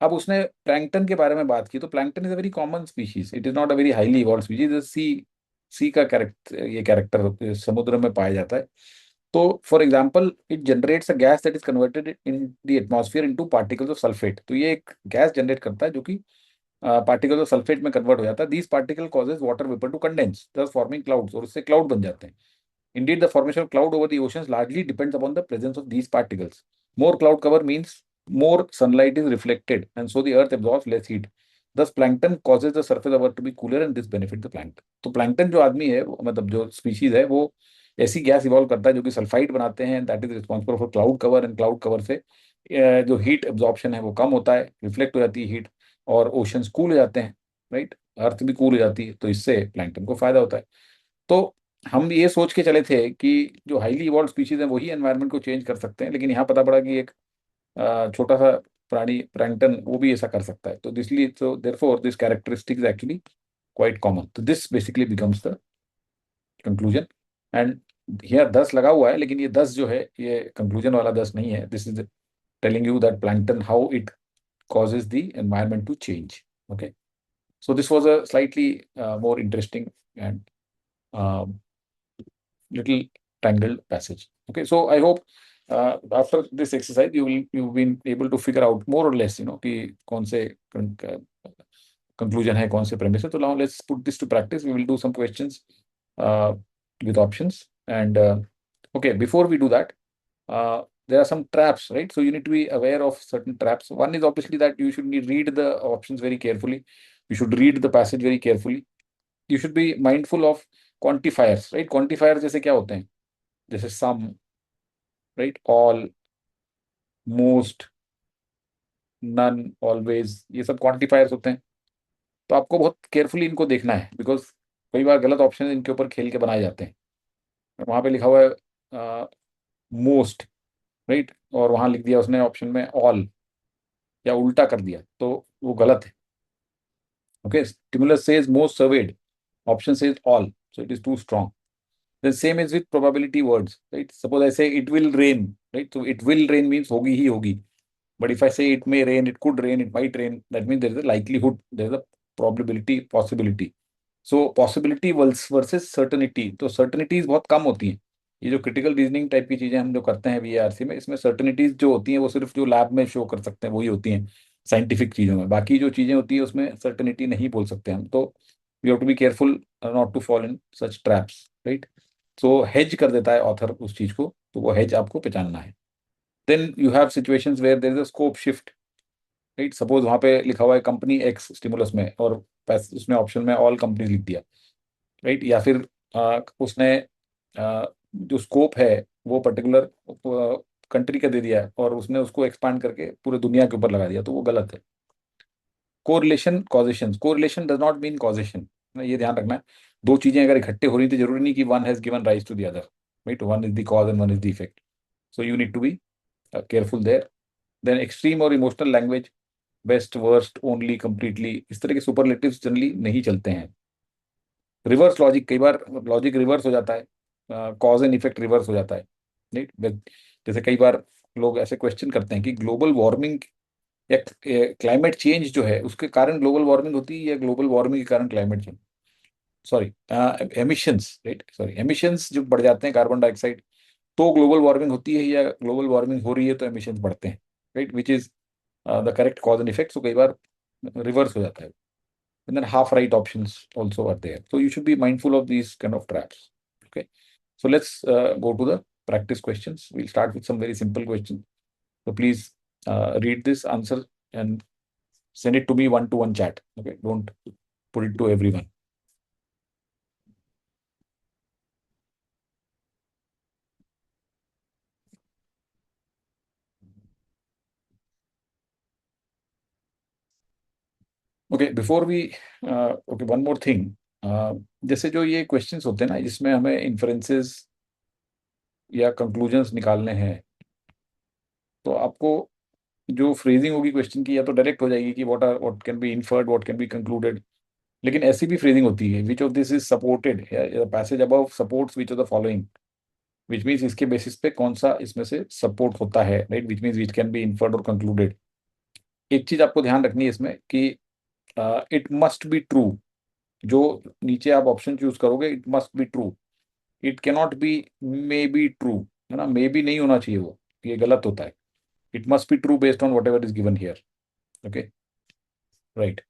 अब उसने प्लैंकटन के बारे में बात की, तो plankton is a very common species, it is not a very highly evolve species. C का कैरेक्टर, ये कैरेक्टर समुद्र में पाया जाता है. तो for example it generates a gas that is converted in the atmosphere into particles of sulphate. तो ये एक गैस जनरेट करता है जो कि पार्टिकल्स ऑफ सल्फेट में कन्वर्ट हो जाता है. These particle causes water vapour to condense, thus forming clouds, और उससे क्लाउड बन जाते हैं. Indeed, the formation of cloud over the oceans largely depends upon the presence of these particles. More cloud cover means more sunlight is reflected, and so the earth absorbs less heat. Thus, plankton causes the surface of earth to be cooler, and this benefits the plankton. तो plankton जो आदमी है, मतलब जो species है, वो ऐसी gas evolve करता है जो कि सल्फाइड बनाते हैं. That is responsible for cloud cover, and cloud cover से जो हीट एब्जॉर्प्शन है वो कम होता है, रिफ्लेक्ट हो जाती है हीट, और ओशंस कूल हो जाते हैं, राइट? अर्थ भी कूल हो जाती है, तो इससे प्लैंकटन को फायदा होता है. तो हम ये सोच के चले थे कि जो हाईली इवॉल्व स्पीशीज हैं वही एनवायरनमेंट को चेंज कर सकते हैं, लेकिन यहाँ पता पड़ा कि एक छोटा सा प्राणी प्लैंकटन वो भी ऐसा कर सकता है. तो दिसली तो therefore this characteristic is actually quite common. तो this basically becomes the conclusion. And here 10 लगा हुआ है, लेकिन ये 10 जो है ये कंक्लूजन वाला 10 नहीं है. This is telling you that plankton how it causes the environment to change. Okay, so this was a slightly more interesting and little tangled passage. Okay, so I hope after this exercise you've been able to figure out more or less, कि कौन से conclusion है, कौन से premise है. So now let's put this to practice. We will do some questions with options, and okay, before we do that, there are some traps, right? So you need to be aware of certain traps. One is obviously that you should read the options very carefully. You should read the passage very carefully. You should be mindful of quantifiers, right? Quantifiers जैसे क्या होते हैं? जैसे some, right? All, most, none, always, ये सब quantifiers होते हैं. तो आपको बहुत केयरफुली इनको देखना है, बिकॉज कई बार गलत ऑप्शन इनके ऊपर खेल के बनाए जाते हैं. वहां पे लिखा हुआ है मोस्ट, राइट, और वहां लिख दिया उसने ऑप्शन में ऑल, या उल्टा कर दिया, तो वो गलत है. Okay, stimulus says most served, option says all, so it is too strong. The same is with probability words, right? Suppose I say it will rain, right? So it will rain means होगी ही होगी. But if I say it may rain, it could rain, it might rain, that means there is a likelihood, there is a probability, possibility. So possibility versus certainty. तो certainties बहुत कम होती हैं. ये जो critical reasoning type की चीजें हम जो करते हैं VARC में, इसमें certainties जो होती हैं वो सिर्फ जो लैब में शो कर सकते हैं वही होती हैं साइंटिफिक चीजों में. बाकी जो चीजें होती है उसमें certainty नहीं बोल सकते हम. तो we have to be careful not to fall in such traps, right? So hedge कर देता है ऑथर उस चीज को, तो वो hedge आपको पहचानना है. Then you have situations where there is a scope shift, right? Suppose वहां पे लिखा हुआ है कंपनी एक्स स्टिमुलस में, और उसने ऑप्शन में ऑल कंपनी लिख दिया, राइट? या फिर उसने जो स्कोप है वो पर्टिकुलर कंट्री का दे दिया है, और उसने उसको एक्सपांड करके पूरे दुनिया के ऊपर लगा दिया, तो वो गलत है. Correlation, causation. Correlation does not mean causation, ये ध्यान रखना है. दो चीजें अगर इकट्ठे हो रही थी, जरूरी नहीं कि one has given rise to the other, right? One is the cause and one is the effect. So you need to be careful there. Then extreme और emotional language, best, worst, only, completely, इस तरह के superlatives generally नहीं चलते हैं. Reverse logic, कई बार logic reverse हो जाता है, कॉज एंड इफेक्ट रिवर्स हो जाता है, राइट? जैसे कई बार लोग ऐसे क्वेश्चन करते हैं कि ग्लोबल वार्मिंग या क्लाइमेट चेंज जो है उसके कारण ग्लोबल वार्मिंग होती है, या ग्लोबल वार्मिंग के कारण climate change, sorry, emissions, right, sorry, emissions जो बढ़ जाते हैं कार्बन डाइऑक्साइड, तो ग्लोबल वार्मिंग होती है, या ग्लोबल वार्मिंग हो रही है तो एमिशंस बढ़ते हैं, right? Which is the correct cause and effect. So कई बार रिवर्स हो जाता है. And then half right options also are there. So you should be mindful of these kind of traps. Okay. So let's go to the practice questions. We'll start with some very simple questions. So please read this answer and send it to me one-to-one chat. Okay. Don't put it to everyone. Okay. Before we, okay, one more thing. जैसे जो ये questions होते हैं ना, जिसमें हमें inferences या conclusions निकालने हैं, तो आपको जो फ्रेजिंग होगी क्वेश्चन की, या तो डायरेक्ट हो जाएगी कि what can be inferred, what can be concluded. लेकिन ऐसी भी फ्रेजिंग होती है, which of this is supported, passage above supports which of the following, which means इसके बेसिस पे कौन सा इसमें से सपोर्ट होता है, right? Which means which can be inferred और कंक्लूडेड. एक चीज आपको ध्यान रखनी है इसमें कि इट मस्ट बी ट्रू. जो नीचे आप ऑप्शन चूज करोगे, it must be true. It cannot be may be true, है ना? मे बी नहीं होना चाहिए, वो ये गलत होता है. It must be true based on what ever is given here. Okay, right.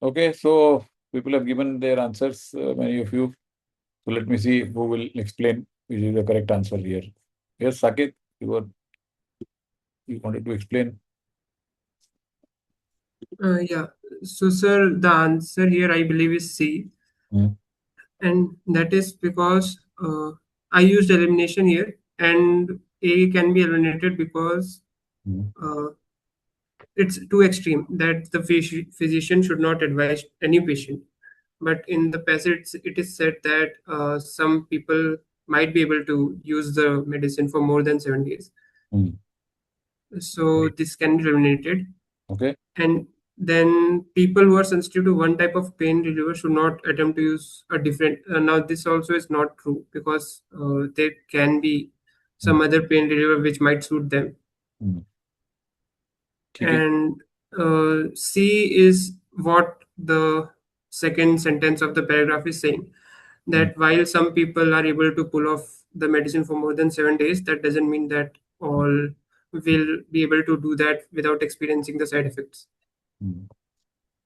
Okay, so people have given their answers, many of you. So let me see who will explain which is the correct answer here. Yes, Saket, you wanted to explain. Yeah. So, sir, the answer here I believe is C, Hmm. and that is because I used elimination here, and A can be eliminated because Hmm. uh, it's too extreme that the physician should not advise any patient. But in the passage, it is said that some people might be able to use the medicine for more than 7 days. Hmm. So this can be eliminated. Okay. And then people who are sensitive to one type of pain reliever should not attempt to use a different. Now, this also is not true because there can be some other pain reliever which might suit them. Hmm. ठीक है. And C is what the second sentence of the paragraph is saying, that while some people are able to pull off the medicine for more than 7 days, that doesn't mean that all will be able to do that without experiencing the side effects. Hmm.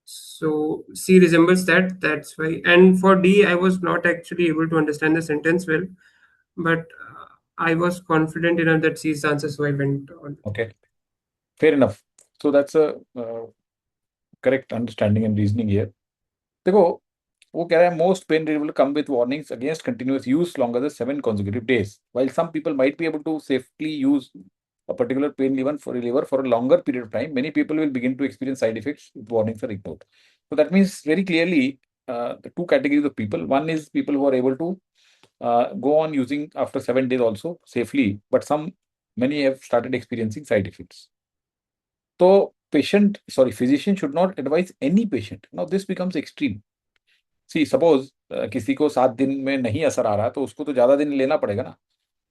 So C resembles that. That's why. And for D, I was not actually able to understand the sentence well, but I was confident enough that C is the answer, so I went on. Okay, fair enough. So that's a correct understanding and reasoning here. देखो वो कह रहा है most pain relief will come with warnings against continuous use longer than 7 consecutive days. While some people might be able to safely use a particular pain reliever for a longer period of time, many people will begin to experience side effects if warnings are ignored. So that means very clearly the two categories of people. One is people who are able to go on using after 7 days also safely, but many have started experiencing side effects. So physician should not advise any patient. Now this becomes extreme. See suppose किसी को 7 दिन में नहीं असर आ रहा तो उसको तो ज्यादा दिन लेना पड़ेगा ना.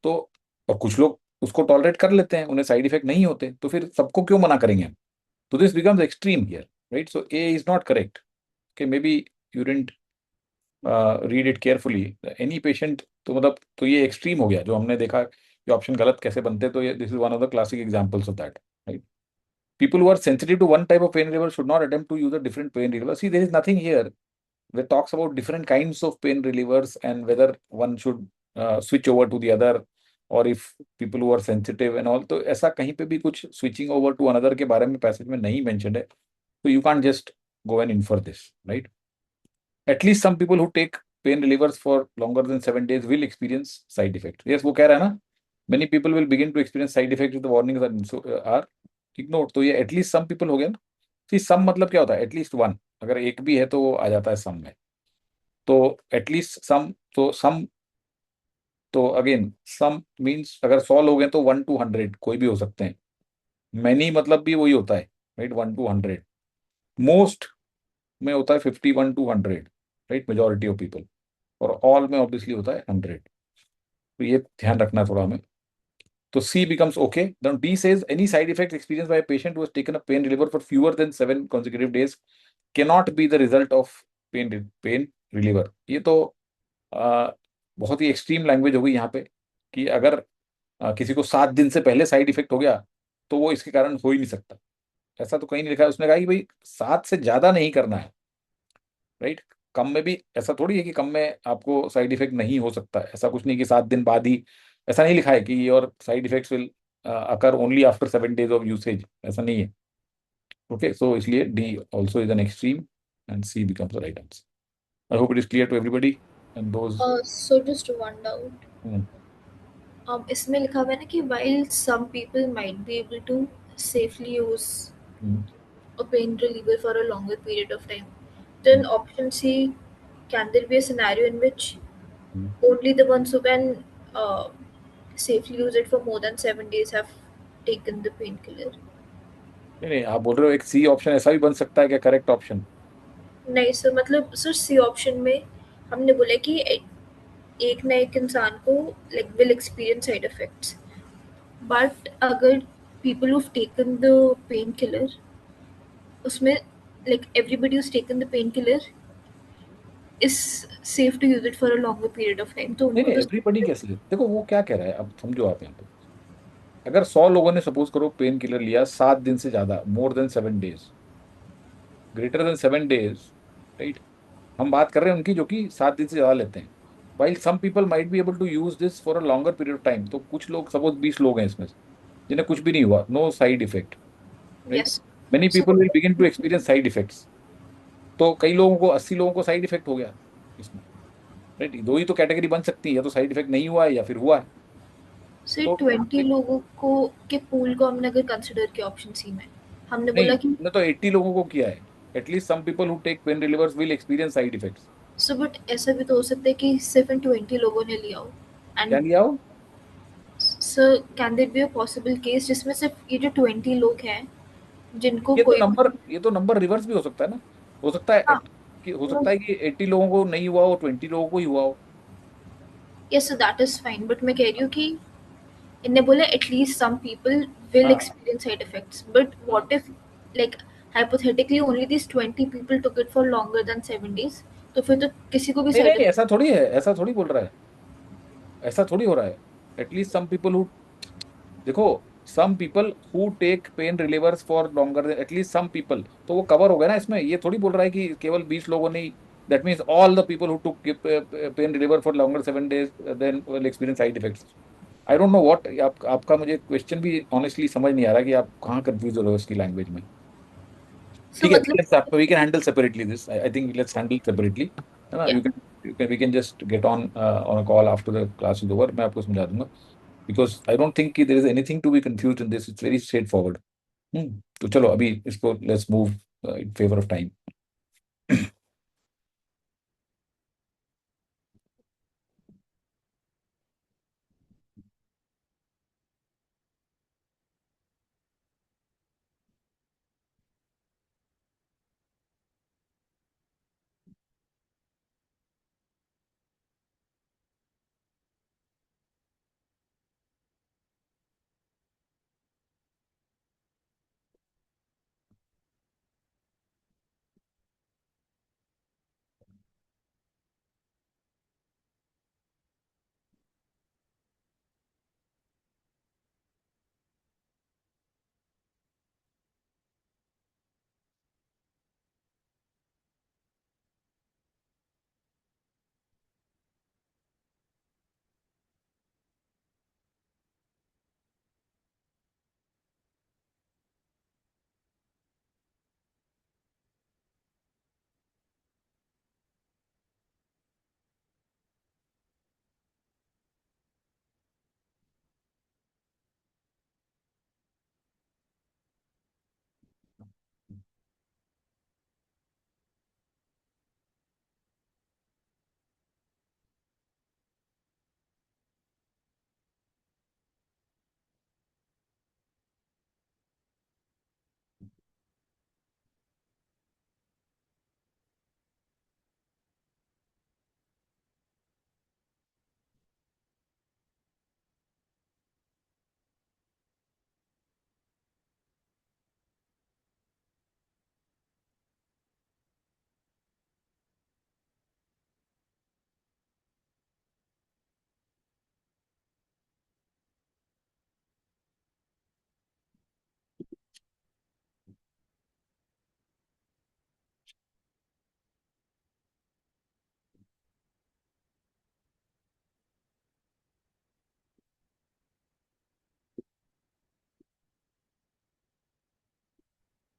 तो और कुछ लोग उसको टॉलरेट कर लेते हैं, उन्हें साइड इफेक्ट नहीं होते, तो फिर सबको क्यों मना करेंगे हम? तो this becomes extreme here, right? So A is not correct. Okay, may be you didn't read it carefully. Any patient तो मतलब तो ये एक्सट्रीम हो गया जो हमने देखा. ये ऑप्शन गलत कैसे बनते, तो ये this is one of the classic examples of that, right? People who are sensitive to one type of pain reliever should not attempt to use a different pain reliever. See, there is nothing here that talks about different kinds of pain relievers and whether one should switch over to the other, or if people who are sensitive and all. तो ऐसा कहीं पे भी कुछ switching over to another के बारे में passage में नहीं mentioned है. So you can't just go and infer this, right? At least some people who take pain relievers for longer than 7 days will experience side effects. Yes, वो कह रहा है ना, many people will begin to experience side effects if the warnings are ignored. तो ये at least some people हो गया ना. See, some मतलब क्या होता है? At least one. अगर एक भी है तो वो आ जाता है some में. तो एटलीस्ट सम, तो सम, तो अगेन सम मीन्स अगर 100 लोग हैं तो 1 to 100 कोई भी हो सकते हैं. मैनी मतलब भी वही होता है, राइट? 1 to 100. मोस्ट में होता है 51 to 100, right? Majority of people. और ऑल में ऑब्वियसली होता है 100. तो ये ध्यान रखना थोड़ा हमें. तो C becomes okay. Then D says any side effects experienced by a patient who has taken a pain reliever for fewer than 7 consecutive days cannot be the result of pain reliever. ये तो बहुत ही extreme language हो गई यहाँ पे कि अगर किसी को 7 दिन से पहले साइड इफेक्ट हो गया तो वो इसके कारण हो ही नहीं सकता. ऐसा तो कहीं नहीं लिखा है. उसने कहा कि भाई 7 से ज्यादा नहीं करना है, राइट? कम में भी ऐसा थोड़ी है कि कम में आपको साइड इफेक्ट नहीं हो सकता. ऐसा कुछ नहीं कि 7 दिन बाद ही, ऐसा नहीं लिखा है कि your side effects will occur only after 7 days of usage. ऐसा नहीं है. ओके, सो इसलिए D also is an extreme and C becomes the right answer. I hope it is clear to everybody and those. So just one doubt. इसमें लिखा हुआ है ना कि while some people might be able to safely use a pain reliever for a longer period of time, then option C, can there be a scenario in which only the ones who can safely use it for more than 7 days have taken the painkiller? नहीं नहीं, आप बोल रहे हो एक C option ऐसा भी बन सकता है क्या करेक्ट ऑप्शन? नहीं सर, मतलब सर सी ऑप्शन में हमने बोला कि एक ना एक इंसान को like will experience side effects, but अगर people who taken the pain killer, उसमें like everybody whose taken the pain killer is safe to use it for a longer period of time. तो नहीं उनको नहीं, तो एवरीबडी कैसे ले? देखो वो क्या कह रहा है, अब समझो आप यहाँ पे. अगर 100 लोगों ने सपोज करो पेन किलर लिया 7 दिन से ज्यादा, more than 7 days, greater than 7 days, right. हम बात कर रहे हैं उनकी जो कि 7 दिन से ज्यादा लेते हैं। While some people might be able to use this for a longer period of time. तो कुछ लोग, सपोज 20 लोग हैं इसमें से, जिन्हें कुछ भी नहीं हुआ, no side effect, right. Yes. Many So people will begin to experience side effects. तो कई लोगों को, 80 लोगों को साइड इफेक्ट हो गया इसमें, राइट। दो ही तो कैटेगरी बन सकती है, या तो साइड इफेक्ट नहीं हुआ है या फिर हुआ है। से तो 20 लोगों को के पूल को हमने अगर कंसिडर किया ऑप्शन सी में, हमने नहीं, बोला कि हमने तो 80 लोगों को किया है। At least some people who take pain relievers will experience side effects. So but ऐसा भी तो हो सकता है कि सिर्फ इन 20 लोगों ने लिया हो। क्या एंड लिया हो? Sir can there be a possible case जिसमें सिर्फ ये जो 20 लोग हैं जिनको कोई ये तो नंबर रिवर्स भी हो सकता है ना। हो सकता है हाँ कि हो सकता है कि 80 लोगों को नहीं हुआ हो, 20 लोगों को ही हुआ हो। Yes that is fine, but मैं कह रही हूँ कि इनने बोला एटलीस्ट सम पीपल विल हाँ experience side effects, but what if like hypothetically only these 20 people took it for longer than 7 days, तो फिर तो किसी को भी नहीं साइड नहीं, इफेक्ट। ऐसा थोड़ी है, ऐसा थोड़ी बोल रहा है, ऐसा थोड़ी हो रहा है। एटलीस्ट सम पीपल हु, देखो, some people who take pain relievers for longer, at least some people, तो वो कवर हो गया ना इसमें। ये थोड़ी बोल रहा है कि केवल 20 लोगों ने, that means all the people who took pain reliever for longer 7 days then will experience side effects. I don't know what आपका मुझे क्वेश्चन भी ऑनेस्टली समझ नहीं आ रहा कि आप कहाँ कंफ्यूज हो रहे हो इसकी लैंग्वेज में। सो ठीक है, मतलब we can handle separately this, I think let's handle separately, है ना। या we can just get on a call after the class is over, मैं आपको समझा दूंगा। बिकॉज आई डोंट थिंक कि there is anything to be confuse in this, it's very straight forward. तो चलो अभी इसको let's move in favour of time.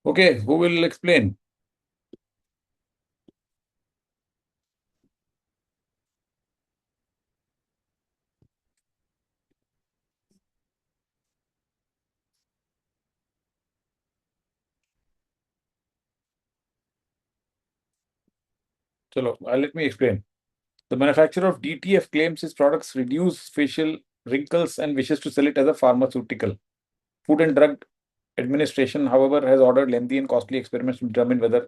Okay, who will explain? चलो, let me explain. The manufacturer of DTF claims his products reduce facial wrinkles and wishes to sell it as a pharmaceutical. Food and Drug Administration, however, has ordered lengthy and costly experiments to determine whether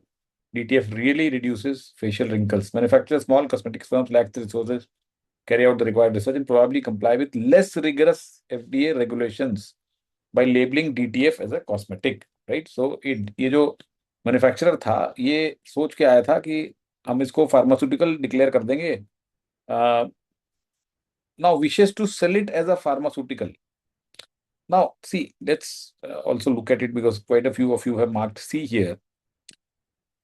DTF really reduces facial wrinkles. Manufacturers, small cosmetics firms lack the resources, carry out the required research, and probably comply with less rigorous FDA regulations by labeling DTF as a cosmetic. Right? So, ये जो manufacturer था, ये सोच के आया था कि हम इसको फार्मास्यूटिकल डिक्लेयर कर देंगे, now wishes to sell it as a pharmaceutical. Now, see, let's also look at it because quite a few of you have marked C here.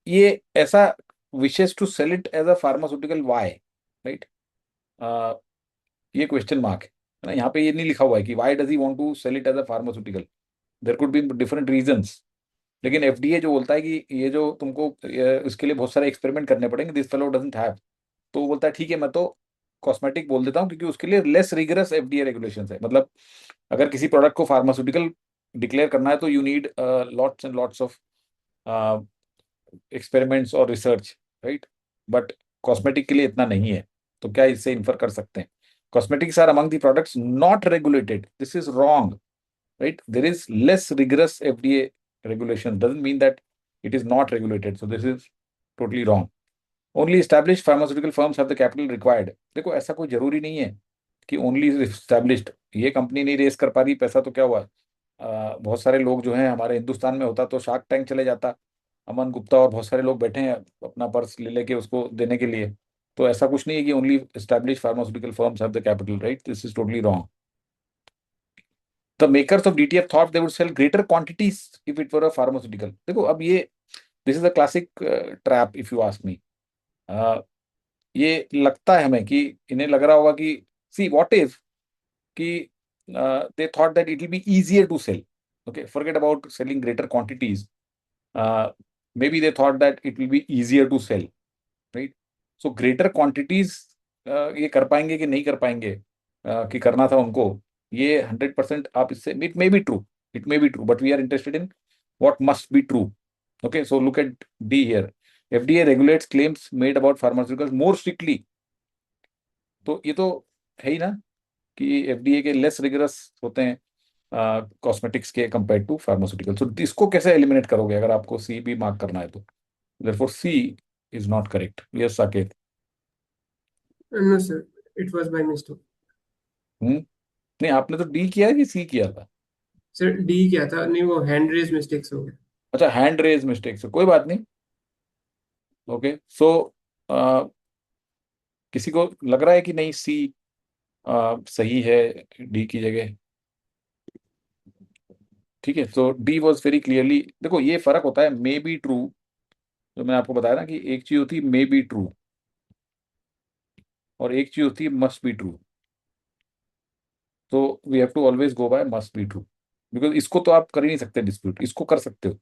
ये ऐसा wishes to sell it as a pharmaceutical, why? Right? ये question mark है ना, यहाँ पे ये नहीं लिखा हुआ है कि why does he want to sell it as a pharmaceutical. There could be different reasons. लेकिन एफडीए जो बोलता है कि ये जो तुमको इसके लिए बहुत सारे एक्सपेरिमेंट करने पड़ेंगे, दिस फेलो डजंट हैव, तो वो बोलता है ठीक है मैं तो कॉस्मेटिक बोल देता हूँ क्योंकि उसके लिए लेस रिगरस एफडीए रेगुलेशंस है. मतलब अगर किसी प्रोडक्ट को फार्मास्यूटिकल डिक्लेयर करना है तो you need lots and lots of experiments और रिसर्च, राइट. बट कॉस्मेटिक के लिए इतना नहीं है. तो क्या इससे इन्फर कर सकते हैं cosmetics are among the products not regulated. This is wrong, right? There is less rigorous FDA regulation. Doesn't mean that it is not regulated. So this is totally wrong. Only established pharmaceutical firms have the capital required. देखो ऐसा कोई जरूरी नहीं है कि only established. ये company नहीं race कर पा रही पैसा तो क्या हुआ. बहुत सारे लोग जो हैं हमारे हिंदुस्तान में होता तो शार्क टैंक चले जाता, अमन गुप्ता और बहुत सारे लोग बैठे हैं अपना पर्स ले लेके उसको देने के लिए. तो ऐसा कुछ नहीं है कि only established pharmaceutical firms have the capital, right? This is totally wrong. The makers of DTF thought they would sell greater quantities if it were a pharmaceutical. देखो अब ये this is a classic trap if you ask me. ये लगता है हमें कि इन्हें लग रहा होगा कि see what if कि they thought that it will be easier to sell. Okay, forget about selling greater quantities. Maybe they thought that it will be easier to sell, right? So greater quantities ये कर पाएंगे कि नहीं कर पाएंगे कि करना था उनको, ये 100% आप इससे it may be true, but we are interested in what must be true. Okay, so look at D here. FDA regulates claims made about pharmaceuticals more strictly. तो ये तो है ही ना कि एफडीए के लेस रिगरस होते हैं कॉस्मेटिक्स के कंपेयर टू फार्मास्यूटिकल. सो इसको कैसे एलिमिनेट करोगे अगर आपको सी भी मार्क करना है तो. Therefore C is not correct. Yes Saket. No, sir. It was by mistake. नहीं आपने तो डी किया कि सी किया था. सर डी क्या था, नहीं वो हैंड रेज मिस्टेक्स हो गया. अच्छा, हैंड रेज मिस्टेक से कोई बात नहीं. ओके, सो किसी को लग रहा है कि नहीं सी सही है डी की जगह. ठीक है, तो डी वॉज वेरी क्लियरली. देखो ये फर्क होता है मे बी ट्रू, जो मैंने आपको बताया ना कि एक चीज होती है मे बी ट्रू और एक चीज होती है मस्ट बी ट्रू. तो we have to always go by must be true, because इसको तो आप कर ही नहीं सकते डिस्प्यूट, इसको कर सकते हो,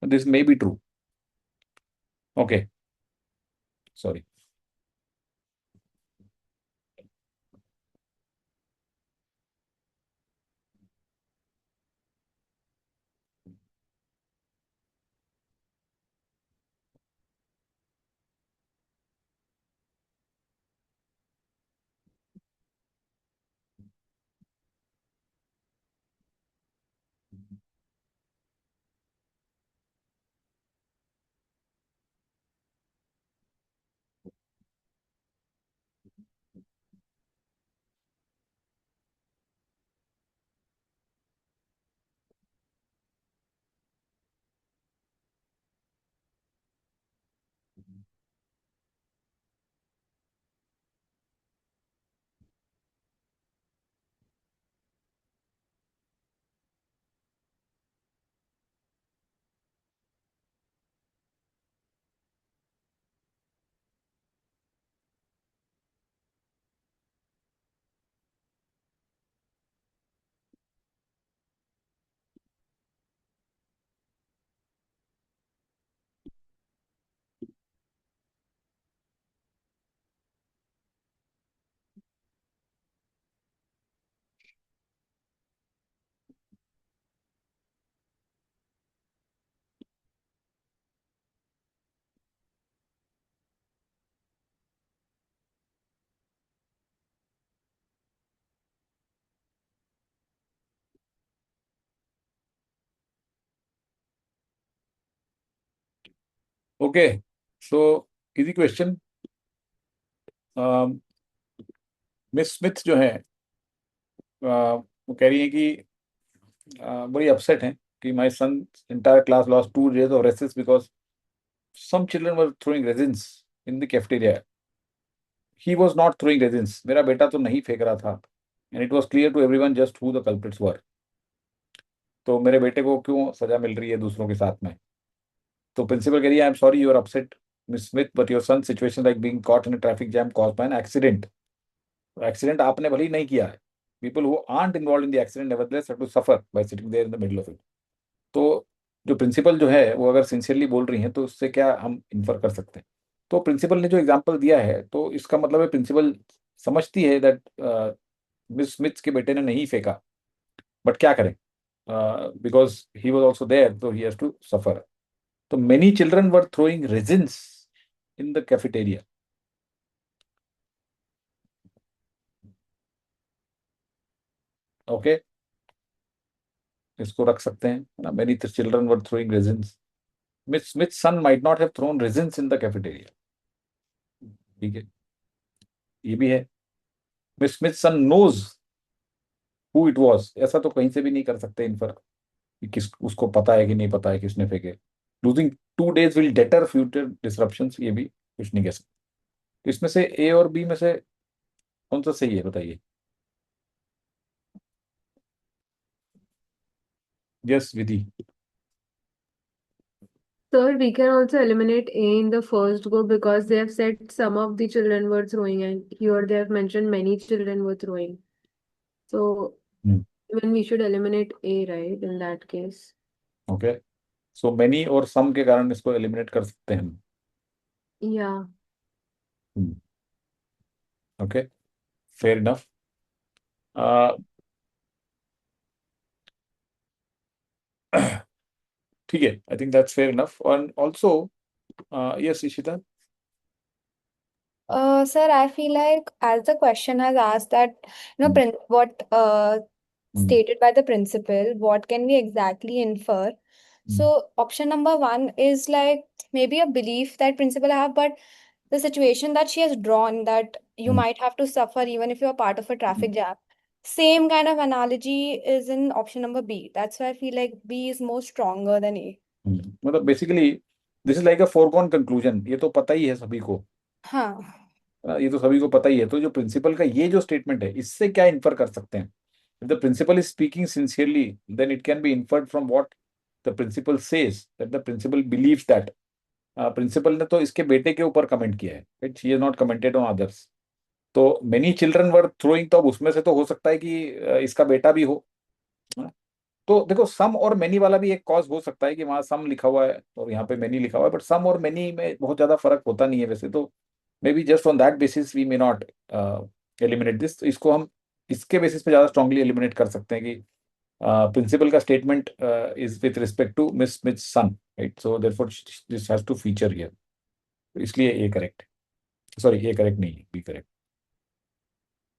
this may be true. Okay, sorry. Okay, so easy question. Miss Smith जो है वो कह रही है कि बड़ी अपसेट हैं कि my son entire class lost 2 days of recess because some children were throwing resins in the cafeteria. He was not throwing resins. मेरा बेटा तो नहीं फेंक रहा था. And it was clear to everyone just who the culprits were. तो मेरे बेटे को क्यों सजा मिल रही है दूसरों के साथ में. तो प्रिंसिपल कह रही है I am sorry you are upset Miss Smith, but your son's situation like being caught in a traffic jam caused by an accident. Accident आपने भले ही नहीं किया है. People who aren't involved in the accident nevertheless have to suffer by sitting there in the middle of it. तो जो principal जो है वो अगर सिंसियरली बोल रही हैं तो उससे क्या हम इन्फर कर सकते हैं. तो प्रिंसिपल ने जो एग्जांपल दिया है तो इसका मतलब है प्रिंसिपल समझती है दैट मिस स्मिथ के बेटे ने नहीं फेंका, बट क्या करें, because he was also there तो ही हैज टू सफर. तो many children were throwing raisins in the cafeteria. Okay, इसको रख सकते हैं ना. Many children were throwing raisins. Miss Smith son might not have thrown raisins in the cafeteria. ठीक है, ये भी है. Miss Smith son knows who it was, ऐसा तो कहीं से भी नहीं कर सकते इन्फर कि किस उसको पता है कि नहीं पता है किसने फेंके. Losing 2 days will debtor future disruptions, ये भी कुछ नहीं कह सकते. तो इसमें से ए और बी में से कौन सा सही है बताइए. Yes Vidhi. Sir, we can also eliminate A in the first go because they have said some of the children were throwing, and here they have mentioned many children were throwing. So, Hmm. even we should eliminate A, right, in that case. Okay, so many और सम के कारण इसको eliminate कर सकते हैं हम. Yeah. Okay, fair enough. ठीक है, I think that's fair enough. And also yes Ishita. Sir, I feel like as the question has asked that, what stated by the principal, what can we exactly infer? So option number one is like maybe a belief that principal have, but the situation that she has drawn that you might have to suffer even if you're part of a traffic jam. Same kind of analogy is in option number B. That's why I feel like B is more stronger than A. मतलब basically this is like a foregone conclusion. ये तो पता ही है सभी को, हाँ. ये तो सभी को पता ही है. तो जो प्रिंसिपल का ये जो स्टेटमेंट है इससे क्या इन्फर कर सकते हैं. If the principal is speaking sincerely, then it can be inferred from what the principal says, that the principal believes that. Principal ने तो इसके बेटे के ऊपर कमेंट किया है, right. She has not commented on others. तो मेनी चिल्ड्रन वर थ्रोइंग, तो अब उसमें से तो हो सकता है कि इसका बेटा भी हो. हाँ? तो देखो, सम और मेनी वाला भी एक कॉज हो सकता है कि वहां सम लिखा हुआ है और यहाँ पे मेनी लिखा हुआ है, बट सम और मेनी में बहुत ज्यादा फर्क होता नहीं है वैसे तो. Maybe just on that basis we may not eliminate this. इसको हम इसके बेसिस पे ज्यादा स्ट्रांगली एलिमिनेट कर सकते हैं कि प्रिंसिपल का statement is with respect to Miss Smith son, right. So therefore this has to feature here. इसलिए A correct, sorry A correct नहीं, B correct.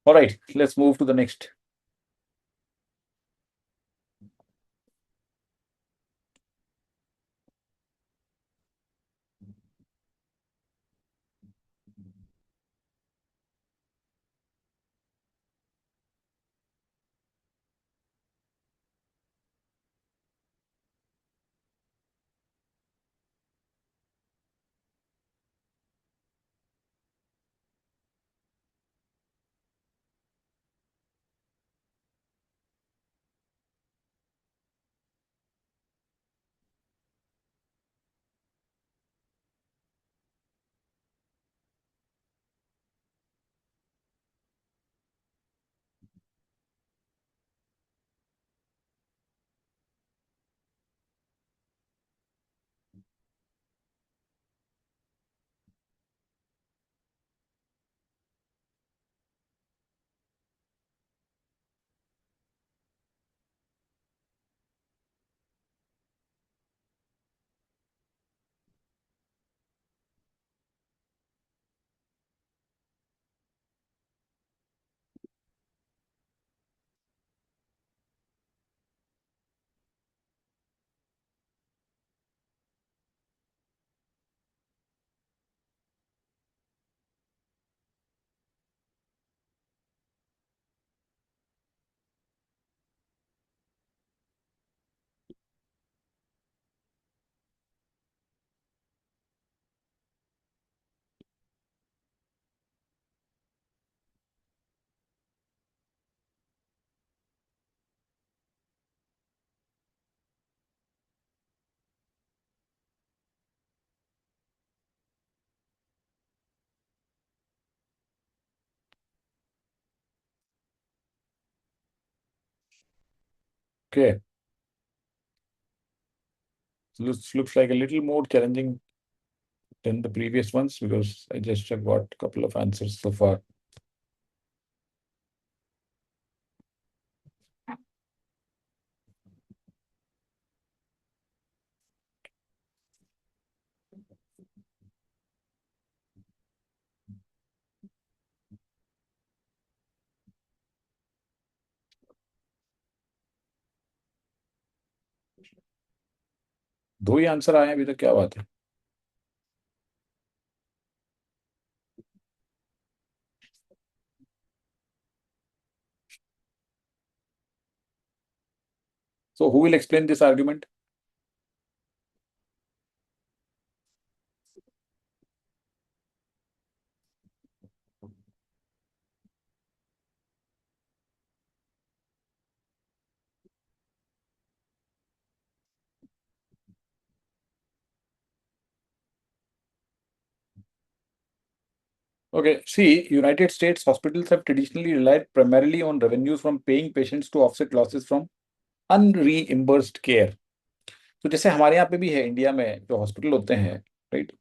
Alright, let's move to the next. Okay. Looks like a little more challenging than the previous ones because I just have got a couple of answers so far. दो ही answer आए हैं अभी तक, क्या बात है। So who will explain this argument? Okay, see, United States hospitals have traditionally relied primarily on revenues from paying patients to offset losses from unreimbursed care. तो जैसे हमारे यहाँ पे भी है इंडिया में जो हॉस्पिटल होते हैं, राइट,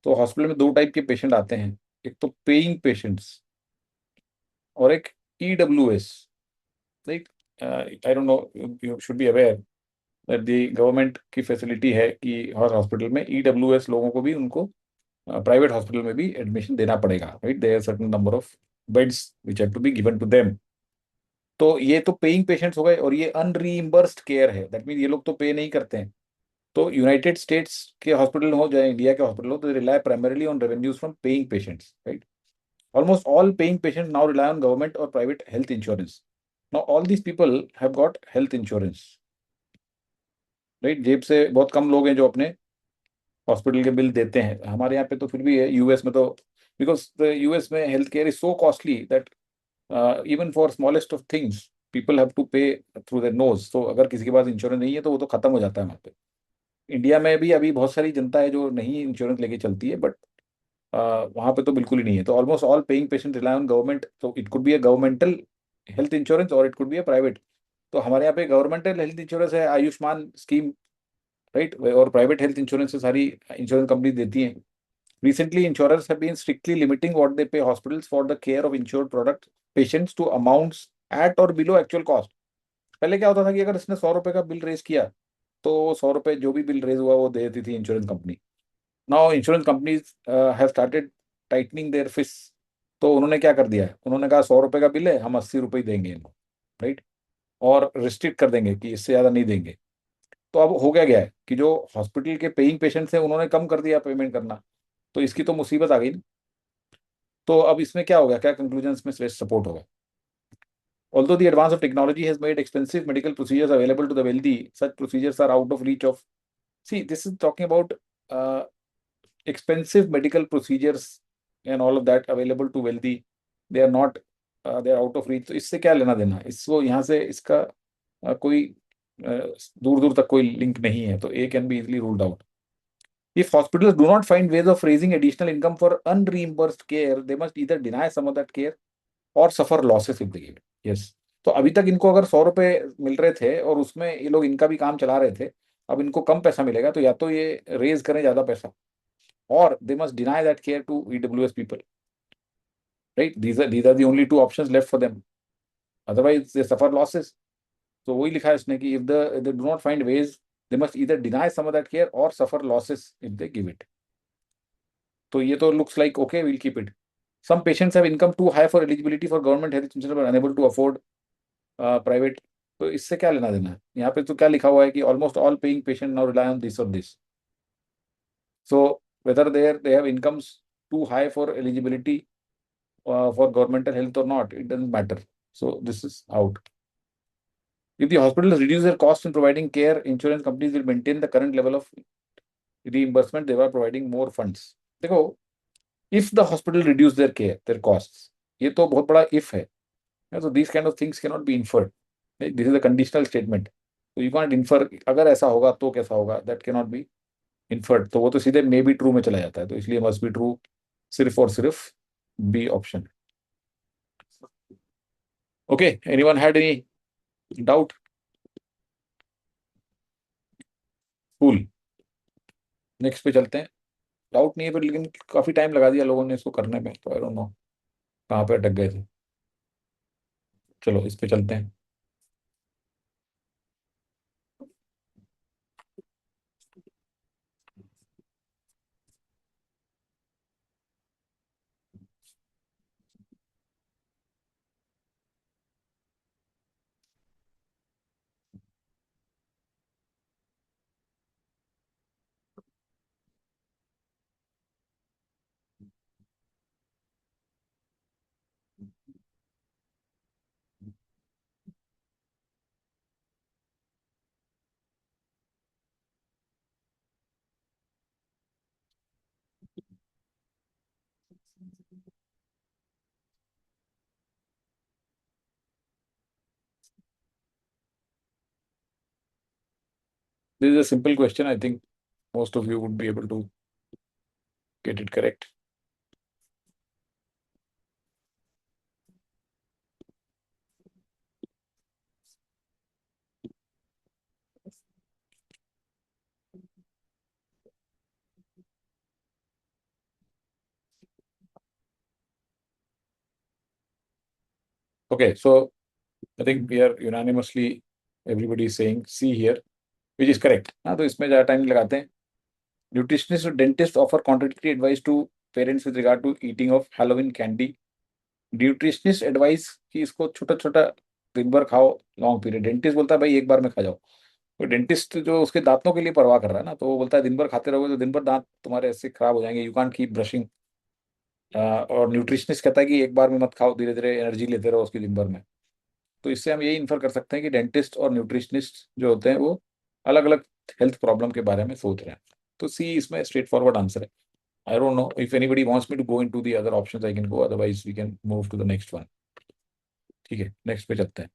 तो हॉस्पिटल में दो टाइप के पेशेंट आते हैं, एक तो पेइंग पेशेंट्स और एक EWS, right. I don't no, you should be aware that the government की फैसिलिटी है कि हर हॉस्पिटल में ईडब्ल्यूएस लोगों को भी उनको प्राइवेट हॉस्पिटल में भी एडमिशन देना पड़ेगा, right. There are certain number of beds which have to be given to them. तो ये तो पेइंग पेशेंट्स हो गए और ये अनरीइंबर्स्ड केयर है, दैट मीन ये लोग तो पे नहीं करते हैं। तो यूनाइटेड स्टेट्स के हॉस्पिटल हो चाहे इंडिया के हॉस्पिटल हो, तो rely primarily on revenues from paying patients, right. Almost all paying patients now rely on government or private health insurance. Now all these people have got health insurance, right? जेब से बहुत कम लोग हैं जो अपने हॉस्पिटल के बिल देते हैं। हमारे यहाँ पे तो फिर भी है, यूएस में तो बिकॉज द यूएस में health care is so costly that even for smallest of things people have to pay through their nose. तो अगर किसी के पास इंश्योरेंस नहीं है तो वो तो खत्म हो जाता है वहाँ पे। इंडिया में भी अभी बहुत सारी जनता है जो नहीं इंश्योरेंस लेके चलती है, बट वहां पे तो बिल्कुल ही नहीं है। तो almost all paying patient rely on government, तो it could be a governmental health insurance और it could be a private. तो हमारे यहाँ पे गवर्नमेंटल हेल्थ इंश्योरेंस है आयुष्मान स्कीम, राइट, और प्राइवेट हेल्थ इंश्योरेंस से सारी इंश्योरेंस कंपनी देती हैं। Recently, insurers have been strictly limiting what they pay hospitals for the care of insured product patients to amounts at or below actual cost. पहले क्या होता था कि अगर इसने 100 रुपए का बिल रेज किया तो 100 रुपए जो भी बिल रेज हुआ वो दे देती थी insurance company. Now insurance companies have started tightening their fist. तो उन्होंने क्या कर दिया है, उन्होंने कहा 100 रुपए का बिल है, हम 80 रुपए ही देंगे इनको, राइट, और रिस्ट्रिक्ट कर देंगे कि इससे ज्यादा नहीं देंगे। तो अब हो गया है कि जो हॉस्पिटल के पेइंग पेशेंट्स हैं उन्होंने कम कर दिया पेमेंट करना, तो इसकी तो मुसीबत आ गई ना। तो अब इसमें क्या होगा, क्या कंक्लूजन में सपोर्ट होगा? Although the advance of technology has made expensive medical procedures available to the wealthy, such procedures are out of reach of. See, this is talking about uh, expensive medical procedures and all of that available to wealthy. They are not, they are out of reach. तो इससे क्या लेना देना, इसको यहाँ से इसका कोई दूर दूर तक कोई लिंक नहीं है। तो A can be easily ruled out. If hospitals do not find ways of raising additional income for unreimbursed care, they must either deny some of that care or suffer losses if they give it. Yes. तो अभी तक इनको अगर 100 रुपए मिल रहे थे और उसमें ये लोग इनका भी काम चला रहे थे, अब इनको कम पैसा मिलेगा तो या तो ये रेज करें ज्यादा पैसा, और they must deny that care to EWS people, right? These are the only two options left for them. Otherwise they suffer losses. तो वही लिखा है इसने कि if they do not find ways, they must either deny some of that care or suffer losses if they give it. तो ये तो looks like okay, we'll keep it. Some patients have income too high for eligibility for government health insurance but unable to afford private. तो इससे क्या लेना देना है? यहाँ पे तो क्या लिखा हुआ है कि almost all paying patient now rely on this or this. So whether they have incomes too high for eligibility for governmental health or not, it doesn't matter. So this is out. If the hospitals reduce their cost in providing care, insurance companies will maintain the current level of reimbursement. They are providing more funds. देखो, if the hospital reduce their costs, ये तो बहुत बड़ा if है. So these kind of things cannot be inferred. This is a conditional statement. So you can't infer अगर ऐसा होगा तो कैसा होगा. That cannot be inferred. तो वो तो सीधे may be true में चला जाता है. तो इसलिए must be true सिर्फ और सिर्फ B option. Okay. Anyone had any doubt? Cool, next पे चलते हैं। डाउट नहीं है पर, लेकिन काफी टाइम लगा दिया लोगों ने इसको करने में, तो आई डोंट नो कहाँ पे अटक गए थे। चलो इस पे चलते हैं। This is a simple question. I think most of you would be able to get it correct. Okay, so I think we are unanimously, everybody is saying C here, which is correct. हाँ, तो इसमें ज़्यादा time नहीं लगाते हैं। Nutritionist और dentist offer contradictory advice to parents with regard to eating of Halloween candy. Nutritionist advice कि इसको छोटा छोटा दिन भर खाओ, लॉन्ग पीरियड। डेंटिस्ट बोलता है भाई एक बार में खा जाओ। तो डेंटिस्ट जो उसके दांतों के लिए परवाह कर रहा है ना, तो वो बोलता है दिन भर खाते रहोगे तो दिन भर दांत तुम्हारे ऐसे खराब हो जाएंगे, यू कांट कीप ब्रशिंग। और न्यूट्रिशनिस्ट कहता है कि एक बार में मत खाओ, धीरे धीरे एनर्जी लेते रहो उसकी दिन भर में। तो इससे हम यही इन्फर कर सकते हैं कि डेंटिस्ट और न्यूट्रिशनिस्ट जो होते हैं वो अलग अलग हेल्थ प्रॉब्लम के बारे में सोच रहे हैं। तो सी इसमें स्ट्रेट फॉरवर्ड आंसर है। I don't know if anybody wants me to go into the other options, I can go, otherwise we can move to the next one. ठीक है, नेक्स्ट पे चलते हैं।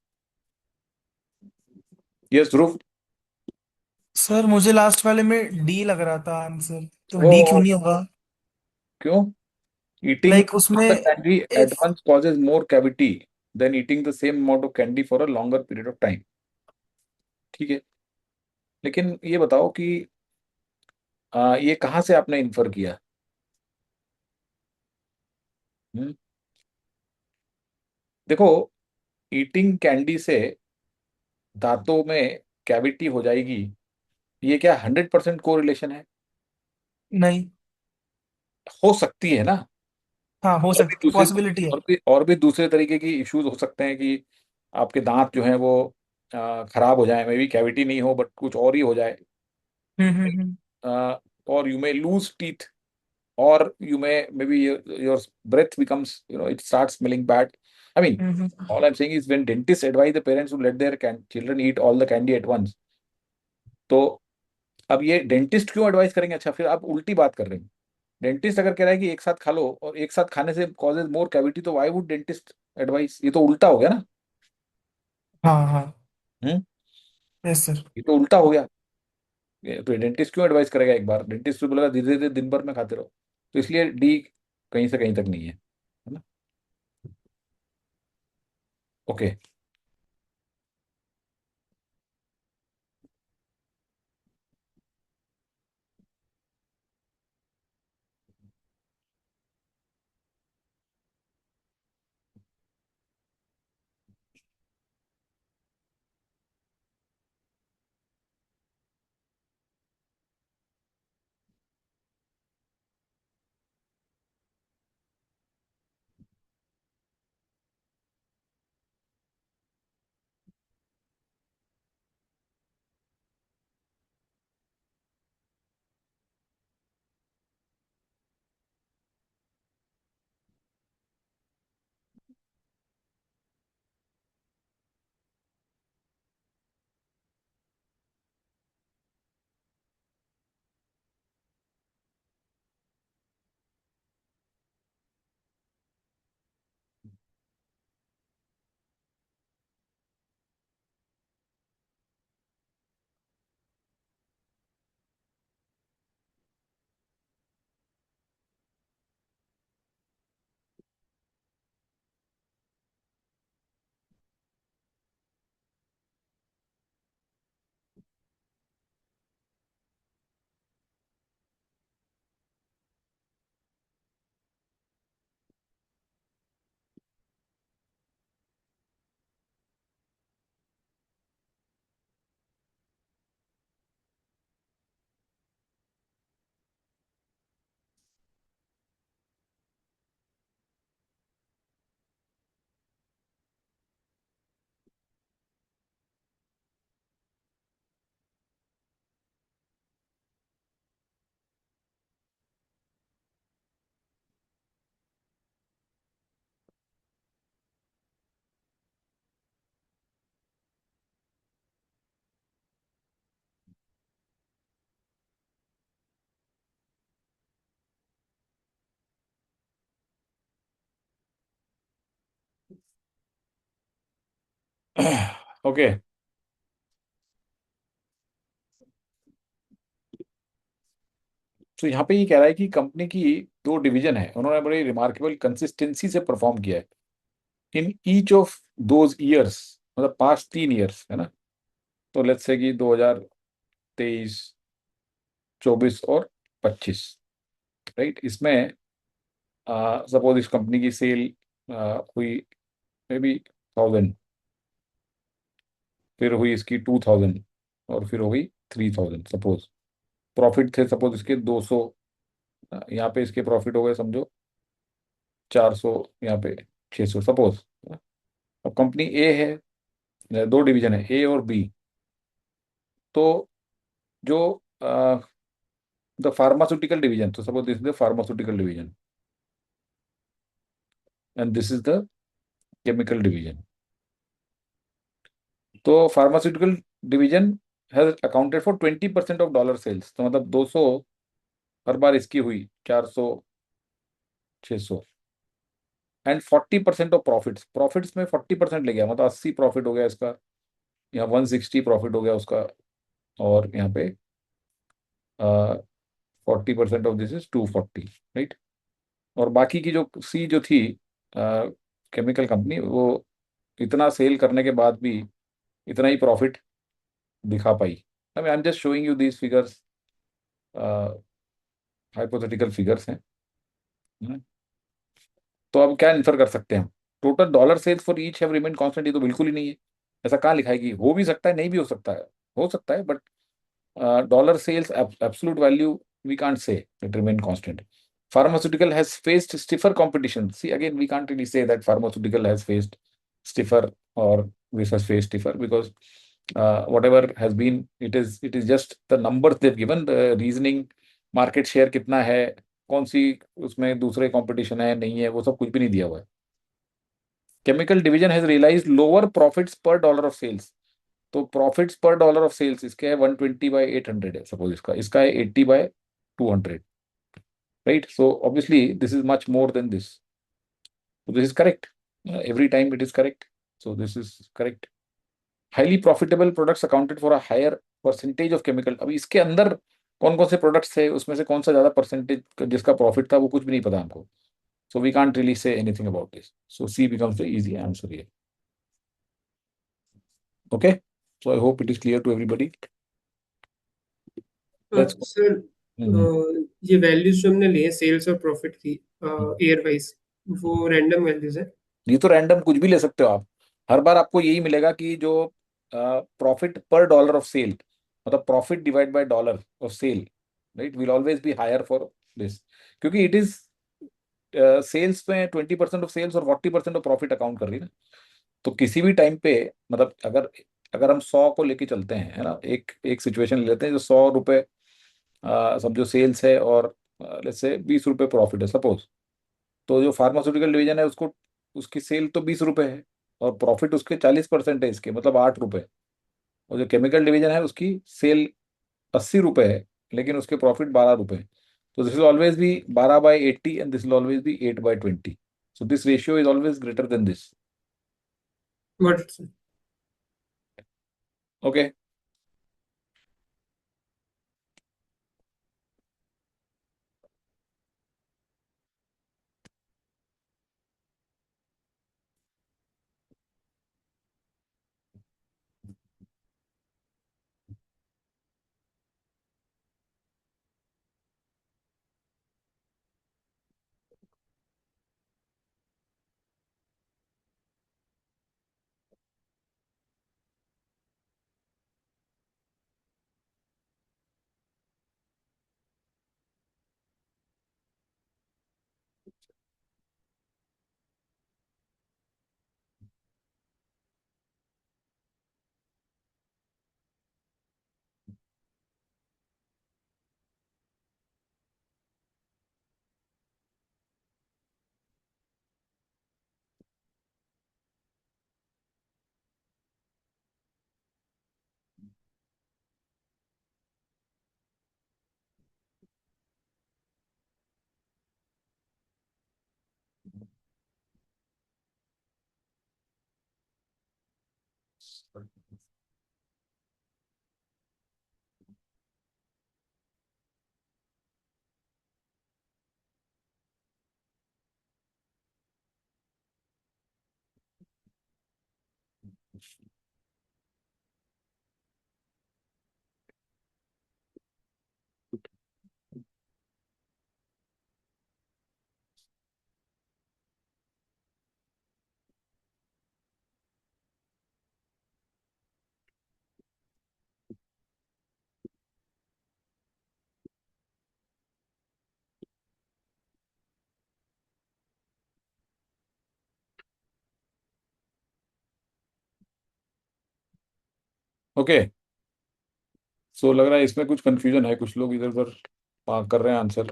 यस ध्रुव। सर मुझे लास्ट वाले में D लग रहा था आंसर, तो ओ, डी क्यों नहीं होगा? क्यों? ईटिंग लाइक उसमें the candy ate if once causes more cavity than eating the same amount of candy for a longer period of time। ठीक है, लेकिन ये बताओ कि ये कहाँ से आपने इन्फर किया? हम्म? देखो, ईटिंग कैंडी से दांतों में कैविटी हो जाएगी, ये क्या 100% कोरिलेशन है? नहीं। हो सकती है ना। हाँ, हो और भी सकती, दूसरी पॉसिबिलिटी है। और भी दूसरे तरीके की इश्यूज हो सकते हैं कि आपके दांत जो हैं वो खराब हो जाए, मे बी कैविटी नहीं हो बट कुछ और ही हो जाए। हम्म। और you may lose teeth, or you may maybe your breath becomes, it starts smelling bad. I mean, hmm. all I'm saying is when dentists advise the parents to let their children eat all the candy at once, तो अब ये dentist क्यों advice करेंगे? अच्छा, फिर आप उल्टी बात कर रहे हैं। डेंटिस्ट अगर कह रहा है कि एक साथ खा लो और एक साथ खाने से कॉजेज मोर कैविटी, तो व्हाई वुड डेंटिस्ट एडवाइस? ये तो उल्टा हो गया ना। हाँ हाँ। हम्म, यस सर। ये तो उल्टा हो गया। तो डेंटिस्ट क्यों एडवाइस करेगा? एक बार डेंटिस्ट तो बोलेगा धीरे धीरे दिन भर में खाते रहो। तो इसलिए डी कहीं से कहीं तक नहीं है ना। ओके। ओके, तो यहाँ पे ये कह रहा है कि कंपनी की दो डिवीजन है, उन्होंने बड़ी रिमार्केबल कंसिस्टेंसी से परफॉर्म किया है in each of those years, मतलब पास्ट 3 ईयर्स है ना। तो लेट्स से कि 2023, 24 और 25, राइट। इसमें सपोज इस कंपनी की सेल हुई मे बी 1000, फिर हुई इसकी 2000, और फिर हो गई 3000 सपोज। प्रॉफिट थे सपोज इसके 200, यहाँ पे इसके प्रॉफिट हो गए समझो 400, यहाँ पे 600 सपोज। अब कंपनी ए है, दो डिवीजन है ए और बी। तो जो द फार्मास्यूटिकल डिवीजन, तो suppose this is the pharmaceutical division and this is the chemical division. तो pharmaceutical division has accounted for 20% of dollar sales, तो मतलब 200 हर बार इसकी हुई 400, 600, एंड 40% ऑफ प्रॉफिट्स, प्रॉफिट्स में 40% ले गया, मतलब 80 प्रॉफिट हो गया इसका, यहाँ 160 प्रॉफिट हो गया उसका, और यहाँ पे 40% ऑफ दिस इज 240, राइट। और बाकी की जो सी जो थी केमिकल कंपनी, वो इतना सेल करने के बाद भी इतना ही प्रॉफिट दिखा पाई। I am just showing you these figures, hypothetical figures हैं। है? तो अब क्या इन्फर कर सकते हैं हम, total dollar sales for each have remain constant, ये तो बिल्कुल ही नहीं है। ऐसा कहाँ लिखा है कि हो भी सकता है नहीं भी हो सकता है, but dollar sales absolute value we can't say it remain constant. Pharmaceutical has faced stiffer competition. See, again, we can't really say that pharmaceutical has faced stiffer or this has faced stiffer, because whatever has been, it is just the numbers they've given, the reasoning, market share कितना है, कौन सी उसमें दूसरे competition है नहीं है, वो सब कुछ भी नहीं दिया हुआ है। Chemical division has realise lower profits per dollar of sales, तो profits per dollar of sales इसके है 120/800 है सपोज, इसका इसका है 80/200, right. So obviously this is much more than this, so this is correct, every time it is correct, so this is correct. Highly profitable products accounted for a higher percentage of chemical, अभी इसके अंदर कौन कौन से products थे, उसमें से कौन सा ज्यादा परसेंटेज जिसका प्रॉफिट था, वो कुछ भी नहीं पता हमको, so we can't really say anything about this, so C becomes the easy answer here. Okay, so I hope it is clear to everybody. Let's go. Sir, हम्म। ये वैल्यूज जो हमने लिए सेल्स और प्रॉफिट की ईयर वाइज, वो random values है? ये तो रैंडम कुछ भी ले सकते हो आप, हर बार आपको यही मिलेगा कि जो profit per dollar of sale, मतलब profit divide by dollar of sale, right, will always be higher for this, क्योंकि इट इज सेल्स में 20% ऑफ सेल्स और 40% ऑफ प्रॉफिट अकाउंट कर रही है ना। तो किसी भी टाइम पे, मतलब अगर अगर हम 100 को लेके चलते हैं, है ना, एक एक सिचुएशन ले लेते हैं जो 100 रुपए समझो सेल्स है, और लेट्स से 20 रुपए प्रॉफिट है सपोज। तो जो फार्मास्यूटिकल डिवीजन है उसको, उसकी सेल तो 20 रुपए है, और प्रॉफिट उसके 40% है इसके, मतलब 8 रुपए। और जो केमिकल डिवीजन है उसकी सेल 80 रुपए है, लेकिन उसके प्रॉफिट 12 रुपए। तो this will always be 12/80 and this will always be 8/20, so this ratio is always greater than this. What? Okay, okay, so लग रहा है इसमें कुछ कंफ्यूजन है, कुछ लोग इधर उधर कर रहे हैं answer.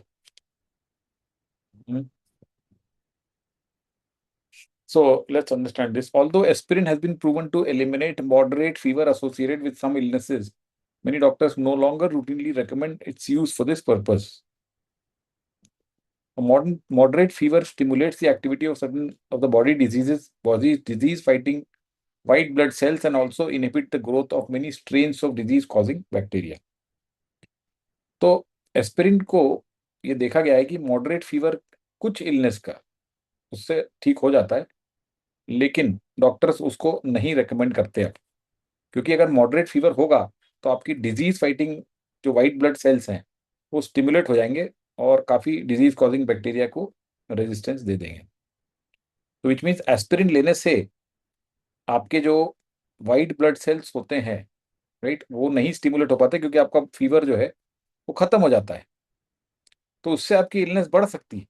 So let's understand this. Although aspirin has been proven to eliminate moderate fever associated with some illnesses, many doctors no longer routinely recommend its use for this purpose. A moderate fever stimulates the activity of certain of the body disease fighting white blood cells and also inhibit the growth of many strains of disease causing bacteria. तो aspirin को ये देखा गया है कि moderate fever कुछ illness का उससे ठीक हो जाता है, लेकिन डॉक्टर्स उसको नहीं रेकमेंड करते अब, क्योंकि अगर मॉडरेट फीवर होगा तो आपकी डिजीज फाइटिंग जो वाइट ब्लड सेल्स हैं वो स्टिमुलेट हो जाएंगे और काफी डिजीज कॉजिंग बैक्टीरिया को रेजिस्टेंस दे देंगे। तो विच मीन्स एस्पिरिन लेने से आपके जो वाइट ब्लड सेल्स होते हैं, राइट, वो नहीं स्टिमुलेट हो पाते क्योंकि आपका फीवर जो है वो खत्म हो जाता है, तो उससे आपकी इलनेस बढ़ सकती है,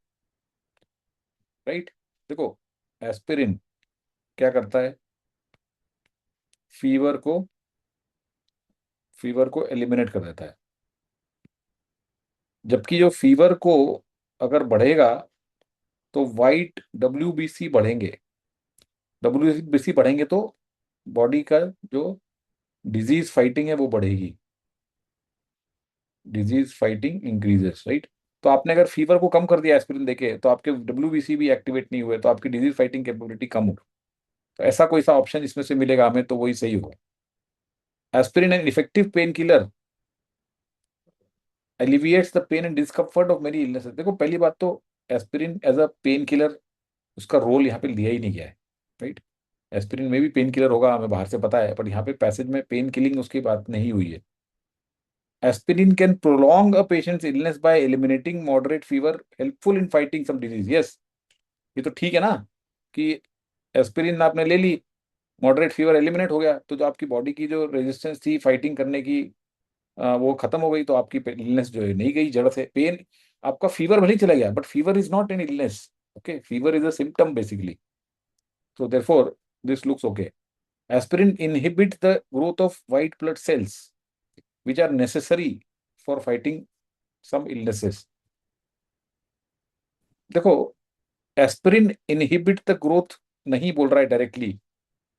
राइट। देखो, एस्पिरिन क्या करता है, फीवर को एलिमिनेट कर देता है, जबकि जो फीवर को अगर बढ़ेगा तो वाइट डब्ल्यूबीसी बढ़ेंगे, डब्ल्यूबीसी बढ़ेंगे तो बॉडी का जो डिजीज फाइटिंग है वो बढ़ेगी, डिजीज फाइटिंग इंक्रीजेस, राइट। तो आपने अगर फीवर को कम कर दिया एस्पिरिन देके तो आपके डब्ल्यूबीसी भी एक्टिवेट नहीं हुए, तो आपकी डिजीज फाइटिंग कैपेबिलिटी कम हो। तो ऐसा कोई सा ऑप्शन इसमें से मिलेगा हमें तो वही सही होगा। Aspirin an effective pain killer alleviates the pain and discomfort of many illnesses. देखो, पहली बात तो aspirin as a pain killer उसका रोल यहाँ पे लिया ही नहीं गया है, राइट। एस्पिरिन में भी पेन किलर होगा, हमें बाहर से पता है, पर यहाँ पे पैसेज में पेन किलिंग उसकी बात नहीं हुई है। Aspirin can prolong a patient's illness by eliminating moderate fever helpful in fighting some disease. Yes, ये तो ठीक है ना कि एस्पिरिन आपने ले ली, मॉडरेट फीवर एलिमिनेट हो गया, तो जो आपकी बॉडी की जो रेजिस्टेंस थी फाइटिंग करने की वो खत्म हो गई, तो आपकी इलनेस जो है नहीं गई जड़ से। पेन, आपका फीवर भले ही चला गया, but fever is not an illness, okay, fever is a symptom basically. So therefore, this looks okay. Aspirin inhibits the growth of white blood cells, which are necessary for fighting some illnesses. देखो, aspirin inhibit the growth नहीं बोल रहा है directly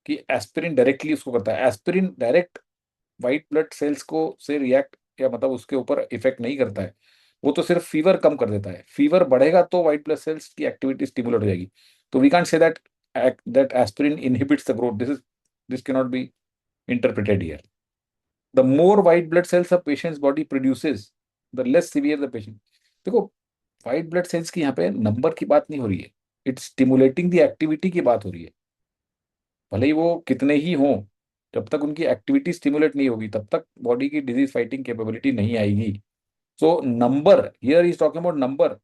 कि aspirin directly उसको करता है। Aspirin direct white blood sales को से रिएक्ट या मतलब उसके ऊपर इफेक्ट नहीं करता है, वो तो सिर्फ फीवर कम कर देता है। फीवर बढ़ेगा तो वाइट ब्लड सेल्स की एक्टिविटी स्टिमुलेट हो जाएगी। तो we can't say that aspirin inhibits the growth. This cannot be interpreted here. The more white blood cells a patient's body produces, the less severe the patient. देखो, white blood cells की यहाँ पे number की बात नहीं हो रही है, इट्स स्टिमुलेटिंग द एक्टिविटी की बात हो रही है। भले ही वो कितने ही हों, जब तक उनकी एक्टिविटी स्टिमुलेट नहीं होगी तब तक बॉडी की डिजीज फाइटिंग कैपेबिलिटी नहीं आएगी। So number here is talking about number,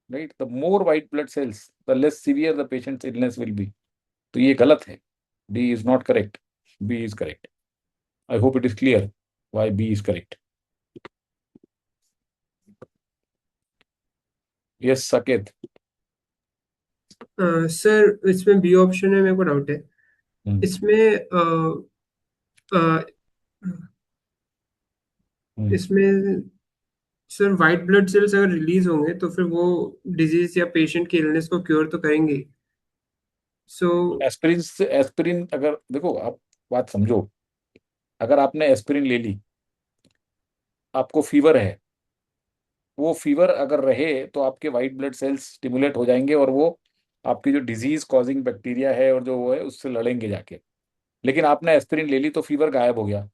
right. The more white blood cells the less severe the patient's illness will be. तो ये गलत है, D is not correct, B is correct. I hope it is clear why B is correct. Yes Saket. Sir, इसमें B option में मेरे को doubt है। हम्म, इसमें हम्म। इसमें सर वाइट ब्लड सेल्स अगर रिलीज होंगे तो फिर वो डिजीज या पेशेंट की इलनेस को क्योर तो करेंगे। सो एस्पिरिन अगर देखो, आप बात समझो, अगर आपने एस्पिरिन ले ली, आपको फीवर है, वो फीवर अगर रहे तो आपके वाइट ब्लड सेल्स स्टिमुलेट हो जाएंगे और वो आपकी जो डिजीज कॉजिंग बैक्टीरिया है और जो वो है उससे लड़ेंगे जाके, लेकिन आपने एस्पिरिन ले ली तो फीवर गायब हो गया।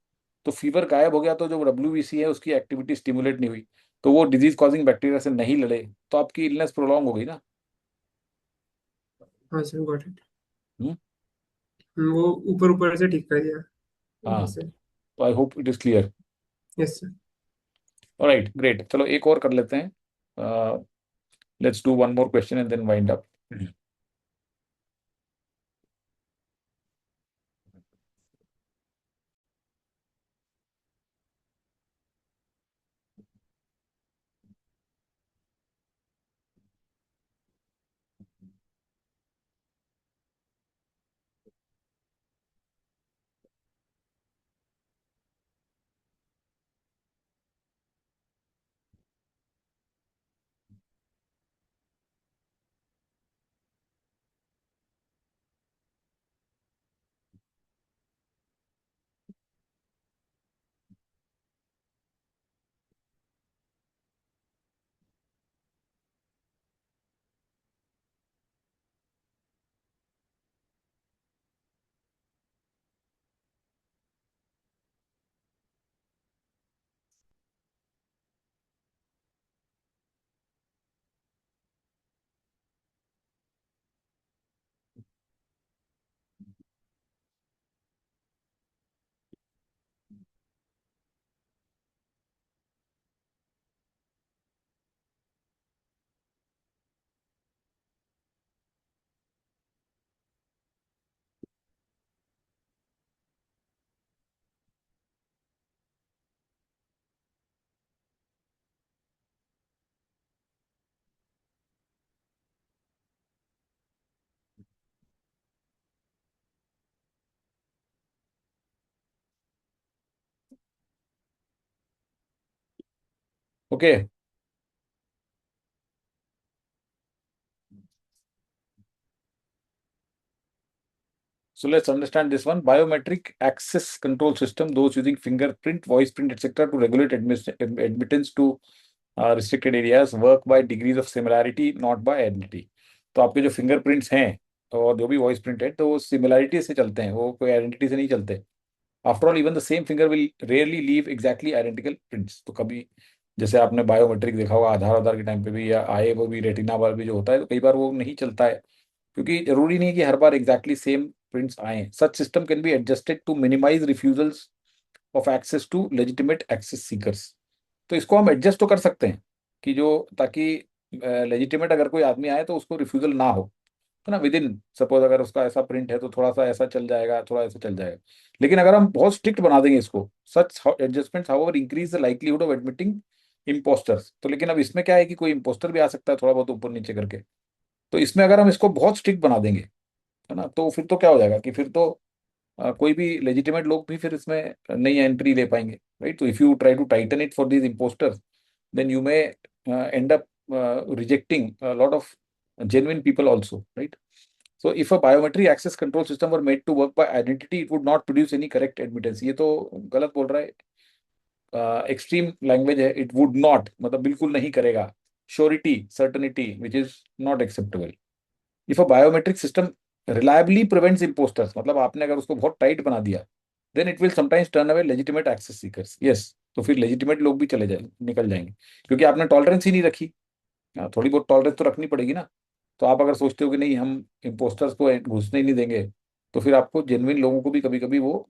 तो फीवर गायब हो गया तो जो WBC है उसकी एक्टिविटी स्टिमुलेट नहीं हुई, तो वो डिजीज कॉजिंग बैक्टीरिया से नहीं लड़े, तो आपकी इलनेस प्रोलॉन्ग हो गई ना। हाँ सर, गॉट इट। हम्म? वो ऊपर ऊपर से ठीक कर दिया। हाँ, यस सर। तो I hope it is clear. Yes sir. Alright, great, चलो एक और कर लेते हैं। Let's do one more question and then wind up. Okay, so let's understand this one. Biometric access control system, those using fingerprint, voice print, etc., to regulate admittance to restricted areas, work by degrees of similarity, not by identity. तो आपके जो fingerprints हैं और जो भी voice print है, तो वो सिमिलैरिटी से चलते हैं, वो कोई आइडेंटिटी से नहीं चलते। After all, even the same finger will rarely leave exactly identical prints. तो कभी जैसे आपने बायोमेट्रिक देखा होगा आधार के टाइम पे भी, या आए वो भी रेटिना पर भी जो होता है, तो कई बार वो नहीं चलता है, क्योंकि जरूरी नहीं है कि हर बार एग्जैक्टली सेम प्रिंट्स आए। Such system can be adjusted to minimise refusals of access to legitimate access seekers. तो इसको हम एडजस्ट तो कर सकते हैं कि जो, ताकि लेजिटिमेट अगर कोई आदमी आए तो उसको रिफ्यूजल ना हो, है ना। विद इन सपोज अगर उसका ऐसा प्रिंट है तो थोड़ा सा ऐसा चल जाएगा, थोड़ा ऐसा चल जाएगा। लेकिन अगर हम बहुत स्ट्रिक्ट बना देंगे इसको, such adjustments however increase the likelihood of admitting impostors. तो लेकिन अब इसमें क्या है कि कोई इम्पोस्टर भी आ सकता है थोड़ा बहुत ऊपर नीचे करके। तो इसमें अगर हम इसको बहुत स्ट्रिक्ट बना देंगे, है ना, तो फिर तो क्या हो जाएगा कि फिर तो कोई भी लेजिटिमेट लोग भी फिर इसमें नई एंट्री ले पाएंगे, राइट। तो if you try to tighten it for these impostors, then you may end up rejecting a lot of genuine people also, right? So if a biometric access control system were made to work by identity, it would not produce any correct admittance. ये तो गलत बोल रहा है, extreme language है। It would not मतलब बिल्कुल नहीं करेगा। Surety, certainty, which is not acceptable. If a biometric system reliably prevents impostors, मतलब आपने अगर उसको बहुत टाइट बना दिया, then it will sometimes turn away legitimate access seekers. Yes, तो फिर लेजिटिमेट लोग भी चले जाए, निकल जाएंगे, क्योंकि आपने टॉलरेंस ही नहीं रखी। थोड़ी बहुत टॉलरेंस तो रखनी पड़ेगी ना। तो आप अगर सोचते हो कि नहीं हम इम्पोस्टर्स को घुसने ही नहीं देंगे, तो फिर आपको जेन्युइन लोगों को भी कभी कभी वो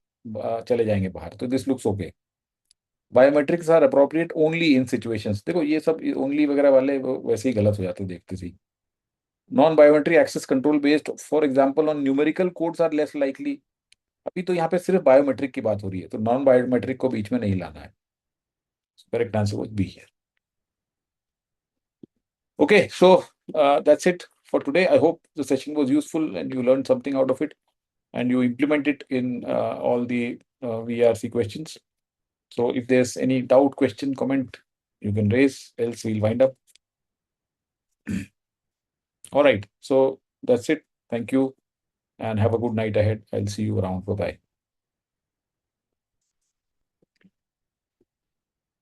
चले जाएंगे बाहर। तो this looks okay. Biometrics are appropriate only in situations. देखो ये सब ओनली वगैरह वाले वो वैसे ही गलत हो जाते हैं देखते ही। Non biometric access control based, for example on numerical codes are less likely. अभी तो यहाँ पे सिर्फ बायोमेट्रिक की बात हो रही है, तो नॉन बायोमेट्रिक को बीच में नहीं लाना है। Correct answer would be here. Okay, so that's it for today. I hope the session was useful and you learned something out of it and you implement it in all the VRC questions. So if there's any doubt, question, comment, you can raise, else we'll wind up. All right, so that's it. Thank you and have a good night ahead. I'll see you around. Bye-bye.